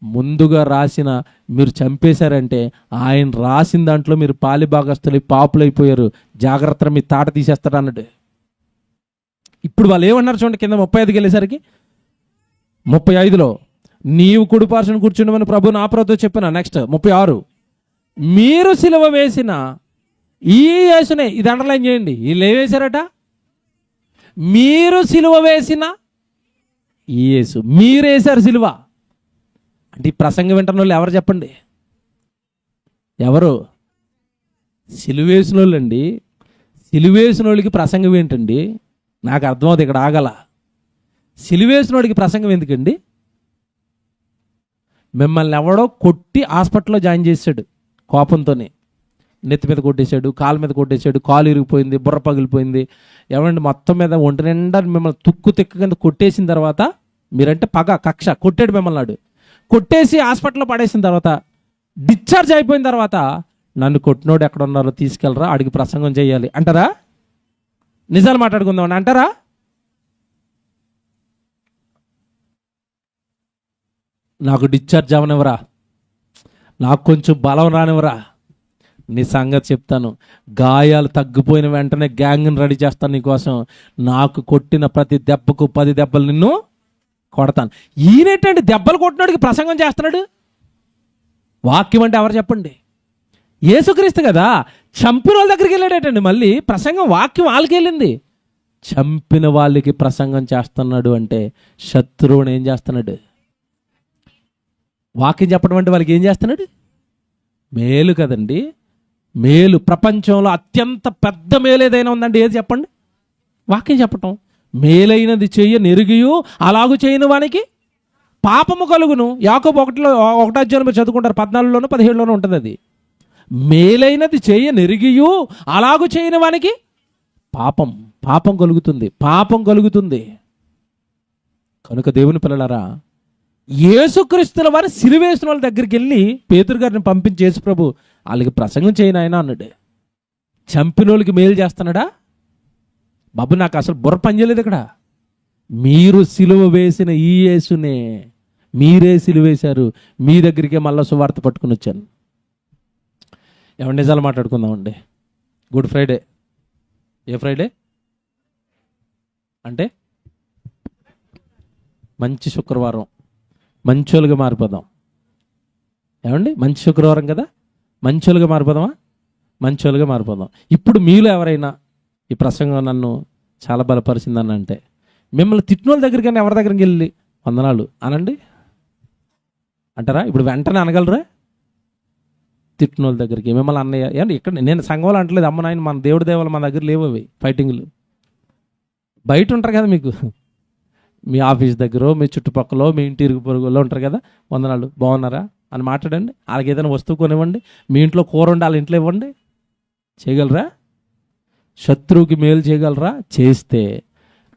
ముందుగా రాసిన మీరు చంపేశారంటే ఆయన రాసిన దాంట్లో మీరు పాలిభాగస్తులు పాపులైపోయారు, జాగ్రత్త మీ తాట తీసేస్తాడు అన్నాడు. ఇప్పుడు వాళ్ళు ఏమన్నారు చూడండి, కింద 35కి వెళ్ళేసరికి 35లో నీవు కుడిపార్శ్వన కూర్చుండమని ప్రభు నా ప్రభుతో చెప్పిన. నెక్స్ట్ 36, మీరు సిలువ వేసిన ఈ యేసునే, ఇది అండర్లైన్ చేయండి. వీళ్ళు ఏం వేశారట? మీరు సిలువ వేసిన ఈ యేసు, మీరేశారు సిలువ. అంటే ఈ ప్రసంగం వింటున్న వాళ్ళు ఎవరు చెప్పండి? ఎవరు? సిలువేసిన వాళ్ళు అండి. సిలువేసిన వాళ్ళకి ప్రసంగం ఏంటండి? నాకు అర్థమవుతుంది, ఇక్కడ ఆగల. సిలువేసిన వాడికి ప్రసంగం ఎందుకండి? మిమ్మల్ని ఎవడో కొట్టి హాస్పిటల్లో జాయిన్ చేశాడు కోపంతోనే. నెత్తి మీద కొట్టేశాడు, కాలు మీద కొట్టేశాడు, కాలు ఇరిగిపోయింది, బుర్ర పగిలిపోయింది. ఏమంటే మొత్తం మీద ఒంటి నిండా మిమ్మల్ని తుక్కు కింద కొట్టేసిన తర్వాత, మీరంటే పగ కక్ష, కొట్టాడు మిమ్మల్ని. నాడు కొట్టేసి హాస్పిటల్లో పడేసిన తర్వాత, డిశ్చార్జ్ అయిపోయిన తర్వాత, నన్ను కొట్టినోడు ఎక్కడ ఉన్నారో తీసుకెళ్ళరా, ఆడికి ప్రసంగం చేయాలి అంటారా? నిజాలు మాట్లాడుకుందాం అంటారా? నాకు డిశ్చార్జ్ అవనివరా, నాకు కొంచెం బలం రానివరా, నీ సంగతి చెప్తాను. గాయాలు తగ్గిపోయిన వెంటనే గ్యాంగ్ని రెడీ చేస్తాను నీకోసం. నాకు కొట్టిన ప్రతి దెబ్బకు 10 దెబ్బలు నిన్ను కొడతాను. ఈయనేంటంటే దెబ్బలు కొట్టినాడికి ప్రసంగం చేస్తున్నాడు? వాక్యం అంటే ఎవరు చెప్పండి? యేసుక్రీస్తు కదా. చంపిన వాళ్ళ దగ్గరికి వెళ్ళాడేటండి. మళ్ళీ ప్రసంగం వాక్యం వాళ్ళకి వెళ్ళింది. చంపిన వాళ్ళకి ప్రసంగం చేస్తున్నాడు అంటే శత్రువుని ఏం చేస్తున్నాడు? వాక్యం చెప్పడం అంటే వాళ్ళకి ఏం చేస్తున్నాడు? మేలు కదండి. మేలు. ప్రపంచంలో అత్యంత పెద్ద మేలు ఏదైనా ఉందండి, ఏది చెప్పండి? వాక్యం చెప్పటం. మేలైనది చెయ్య నెరిగియు అలాగూ చేయని వానికి పాపము కలుగును. యాకోబు 1వ అధ్యాయం చదువుకుంటారు, 14లోనూ 17లోనూ ఉంటుంది అది. మేలైనది చెయ్య నెరిగియు అలాగూ చేయని వానికి పాపం కలుగుతుంది. కనుక దేవుని పిల్లలారా, యేసుక్రీస్తుల వారు సిలువేసిన వాళ్ళ దగ్గరికి వెళ్ళి పేతురు గారిని పంపించి, యేసు ప్రభు వాళ్ళకి ప్రసంగం చేయను ఆయన అన్నాడు. చంపిన వాళ్ళకి మేలు చేస్తున్నాడా? బాబు నాకు అసలు బుర్ర పనిచేయలేదు ఇక్కడ. మీరు సిలువ వేసిన ఈ యేసునే మీరే సిలువ వేశారు, మీ దగ్గరికే మళ్ళా సువార్త పట్టుకుని వచ్చాను. ఏమన్నా నిజాలు మాట్లాడుకుందామండి. Good Friday. ఏ ఫ్రైడే అంటే? మంచి శుక్రవారం. మంచోలుగా మారిపోదాం. ఏమండి? మంచి శుక్రవారం కదా, మంచోలుగా మారిపోదామా? మంచోలుగా మారిపోదాం. ఇప్పుడు మీలో ఎవరైనా ఈ ప్రసంగం నన్ను చాలా బలపరిచిందని అంటే, మిమ్మల్ని తిట్టిన వాళ్ళ దగ్గరికి కానీ ఎవరి దగ్గరికి వెళ్ళి వందనాలు అనండి అంటారా? ఇప్పుడు వెంటనే అనగలరా? తిట్టిన వాళ్ళ దగ్గరికి మిమ్మల్ని అన్నయ్య. ఏంటి ఇక్కడ నేను సంఘంలో అంటలేదు, అమ్మ నాయన మన దేవుడి దేవాలు మన దగ్గర లేవు అవి ఫైటింగ్లు. బయట ఉంటారు కదా, మీకు మీ ఆఫీస్ దగ్గర, మీ చుట్టుపక్కల, మీ ఇంటి ఇరుగు పొరుగులో ఉంటారు కదా, వందనాలు బాగున్నారా అని మాట్లాడండి. వాళ్ళకి ఏదైనా వస్తువు కొనివ్వండి. మీ ఇంట్లో కూర ఉండి వాళ్ళ ఇంట్లో ఇవ్వండి. చేయగలరా? శత్రువుకి మేలు చేయగలరా? చేస్తే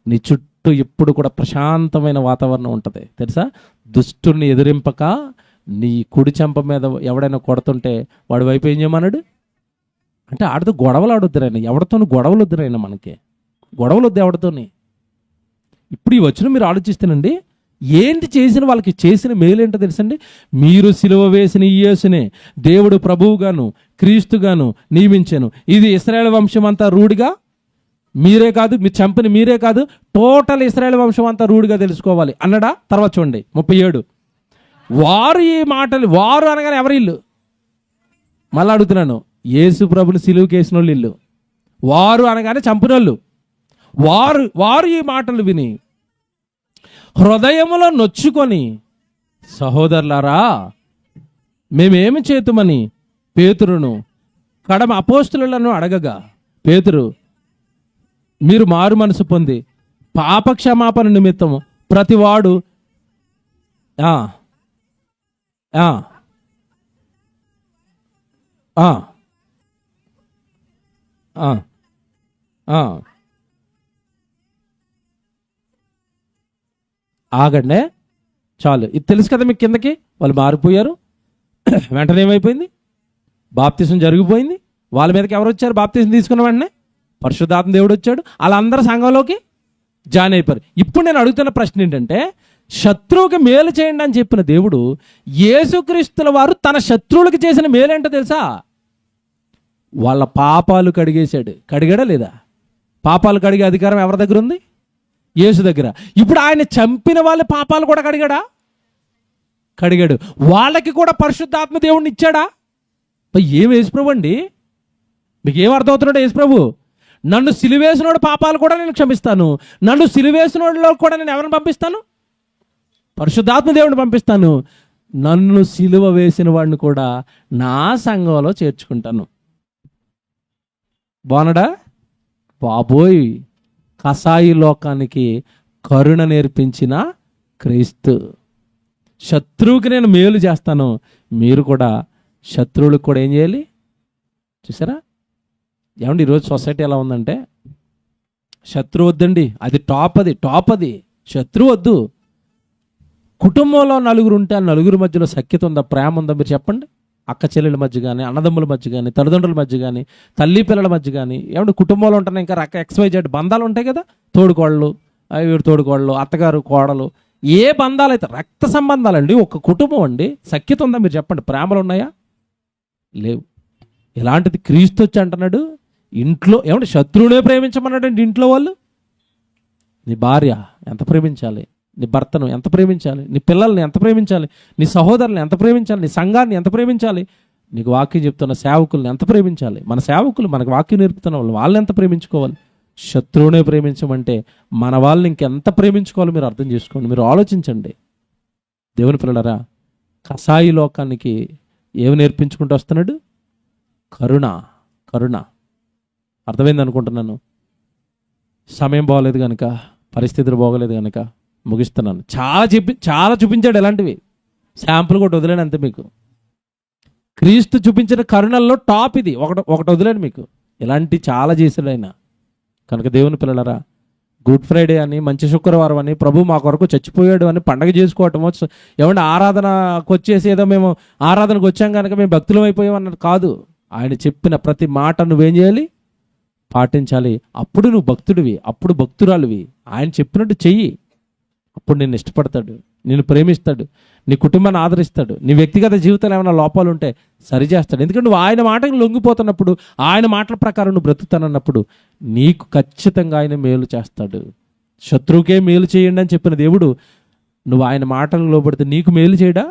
నీ చుట్టూ ఎప్పుడు కూడా ప్రశాంతమైన వాతావరణం ఉంటుంది. తెలుసా? దుష్టుని ఎదిరింపక నీ కుడి చెంప మీద ఎవడైనా కొడుతుంటే వాడి వైపు ఏం చేయమన్నాడు అంటే, ఆడితో గొడవలు ఆడొద్దురైనా, ఎవరితోనూ గొడవలు వద్దురైనా, మనకి గొడవలు వద్దు ఎవరితోని. ఇప్పుడు ఈ వచ్చిన మీరు ఆలోచిస్తేనండి, ఏంటి చేసిన వాళ్ళకి చేసిన మేలేంటో తెలుసండి? మీరు సిలువ వేసిన ఈ యేసునే దేవుడు ప్రభువుగాను క్రీస్తుగాను నియమించాను. ఇది ఇశ్రాయేలు వంశం అంతా రూఢిగా మీరే కాదు, మీ చంపిన మీరే కాదు, టోటల్ ఇశ్రాయేలు వంశం అంతా రూఢిగా తెలుసుకోవాలి అన్నాడా? తర్వాత చూడండి 37. వారు ఈ మాటలు, వారు అనగానే ఎవరి ఇల్లు? మళ్ళీ అడుగుతున్నాను, యేసు ప్రభుని సిలువకి వేసిన వాళ్ళు ఇల్లు. వారు అనగానే చంపిన వాళ్ళు. వారు ఈ మాటలు విని హృదయములో నొచ్చుకొని, సహోదరులారా మేమేమి చేతుమని పేతురును కడమ అపోస్తులను అడగగా, పేతురు మీరు మారు మనసు పొంది పాపక్షమాపణ నిమిత్తము ప్రతివాడు ఆ, ఆ, ఆ, ఆ. ఆగండి, చాలు. ఇది తెలుసు కదా మీకు కిందకి. వాళ్ళు మారిపోయారు. వెంటనే ఏమైపోయింది? బాప్తిసం జరిగిపోయింది. వాళ్ళ మీదకి ఎవరు వచ్చారు? బాప్తిసం తీసుకున్న వెంటనే పరిశుద్ధాత్మ దేవుడు వచ్చాడు. వాళ్ళందరూ సంఘంలోకి జాయిన్ అయిపోయారు. ఇప్పుడు నేను అడుగుతున్న ప్రశ్న ఏంటంటే, శత్రువుకి మేలు చేయండి అని చెప్పిన దేవుడు యేసుక్రీస్తుల వారు తన శత్రువులకు చేసిన మేలేంటో తెలుసా? వాళ్ళ పాపాలు కడిగేశాడు. కడిగాడా లేదా? పాపాలు కడిగే అధికారం ఎవరి దగ్గర ఉంది? యేసు దగ్గర. ఇప్పుడు ఆయన చంపిన వాళ్ళ పాపాలు కూడా కడిగాడా? కడిగాడు. వాళ్ళకి కూడా పరిశుద్ధాత్మ దేవుడిని ఇచ్చాడా? ఏం యేసుప్రభు అండి, మీకు ఏం అర్థమవుతున్నాడు? యేసుప్రభు, నన్ను సిలువేసినోడు పాపాలు కూడా నేను క్షమిస్తాను, నన్ను సిలువేసినోడిలో కూడా నేను ఎవరిని పంపిస్తాను? పరిశుద్ధాత్మ దేవుడిని పంపిస్తాను. నన్ను సిలువ వేసిన వాడిని కూడా నా సంఘంలో చేర్చుకుంటాను. బాగున్నాడా? బాబోయ్, కసాయి లోకానికి కరుణ నేర్పించిన క్రీస్తు. శత్రువుకి నేను మేలు చేస్తాను, మీరు కూడా శత్రువులకు కూడా ఏం చేయాలి? చూసారా? ఏమండి, ఈరోజు సొసైటీ ఎలా ఉందంటే, శత్రువు వద్దండి, అది టాప్, అది శత్రువు వద్దు. కుటుంబంలో నలుగురు ఉంటే ఆ నలుగురి మధ్యలో సఖ్యత ఉందా, ప్రేమ ఉందా? మీరు చెప్పండి. అక్క చెల్లెల మధ్య కానీ, అన్నదమ్ముల మధ్య కానీ, తల్లిదండ్రుల మధ్య కానీ, తల్లి పిల్లల మధ్య కానీ, ఏమంటే కుటుంబంలో ఉంటున్నా ఇంకా XYZ బంధాలు ఉంటాయి కదా, తోడుకోళ్ళు, వీడు తోడుకోళ్ళు, అత్తగారు కోడలు, ఏ బంధాలు అయితే రక్త సంబంధాలండి, ఒక కుటుంబం అండి. సఖ్యత ఉందా? మీరు చెప్పండి. ప్రేమలు ఉన్నాయా? లేవు. ఇలాంటిది క్రీస్తు వచ్చి అంటున్నాడు, ఇంట్లో ఏమంటే శత్రువునే ప్రేమించమన్నాడు అండి. ఇంట్లో వాళ్ళు, నీ భార్య ఎంత ప్రేమించాలి, నీ భర్తను ఎంత ప్రేమించాలి, నీ పిల్లల్ని ఎంత ప్రేమించాలి, నీ సహోదరుని ఎంత ప్రేమించాలి, నీ సంఘాన్ని ఎంత ప్రేమించాలి, నీకు వాక్యం చెప్తున్న సేవకుల్ని ఎంత ప్రేమించాలి, మన సేవకులు మనకు వాక్యం నేర్పుతున్న వాళ్ళని ఎంత ప్రేమించుకోవాలి. శత్రువునే ప్రేమించమంటే మన వాళ్ళని ఇంకెంత ప్రేమించుకోవాలో మీరు అర్థం చేసుకోండి. మీరు ఆలోచించండి. దేవుని పిల్లలారా, కసాయి లోకానికి ఏమి నేర్పించుకుంటూ వస్తున్నాడు? కరుణ. అర్థమైంది అనుకుంటున్నాను. సమయం బాగోలేదు కనుక, పరిస్థితులు బాగోలేదు కనుక ముగిస్తున్నాను. చాలా చూపించాడు ఎలాంటివి. శాంపుల్ కూడా వదిలేను అంతే మీకు. క్రీస్తు చూపించిన కరుణల్లో టాప్ ఇది. ఒకటి వదిలేను మీకు. ఇలాంటి చాలా చేశాడు ఆయన. కనుక దేవుని పిల్లలారా, గుడ్ ఫ్రైడే అని, మంచి శుక్రవారం అని, ప్రభు మా కొరకు చచ్చిపోయాడు అని పండగ చేసుకోవటం, ఏమంటే ఆరాధనకు వచ్చేసి ఏదో మేము ఆరాధనకు వచ్చాం కనుక మేము భక్తులం అయిపోయాం అన్నది కాదు. ఆయన చెప్పిన ప్రతి మాట నువ్వేం చేయాలి? పాటించాలి. అప్పుడు నువ్వు భక్తుడివి, అప్పుడు భక్తురాలివి. ఆయన చెప్పినట్టు చెయ్యి. అప్పుడు నిన్ను ఇష్టపడతాడు, నిన్ను ప్రేమిస్తాడు, నీ కుటుంబాన్ని ఆదరిస్తాడు, నీ వ్యక్తిగత జీవితంలో ఏమైనా లోపాలు ఉంటే సరిచేస్తాడు. ఎందుకంటే నువ్వు ఆయన మాటకు లొంగిపోతున్నప్పుడు, ఆయన మాటల ప్రకారం నువ్వు బ్రతుకుతానన్నప్పుడు నీకు ఖచ్చితంగా ఆయన మేలు చేస్తాడు. శత్రువుకే మేలు చేయండి అని చెప్పిన దేవుడు, నువ్వు ఆయన మాటలకు లోబడితే నీకు మేలు చేయడా?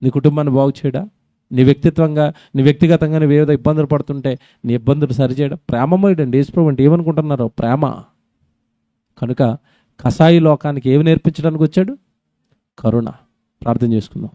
నీ కుటుంబాన్ని బాగు చేయడా? నీ వ్యక్తిగతంగా నువ్వు ఏదో ఇబ్బందులు పడుతుంటే నీ ఇబ్బందులు సరిచేయడం? ప్రేమమయుడండి యేసుప్రభు అంటే. ఏమనుకుంటున్నారో? ప్రేమ. కనుక కసాయి లోకానికి ఏమి నేర్పించడానికి వచ్చాడు? కరుణ. ప్రార్థన చేసుకుందాం.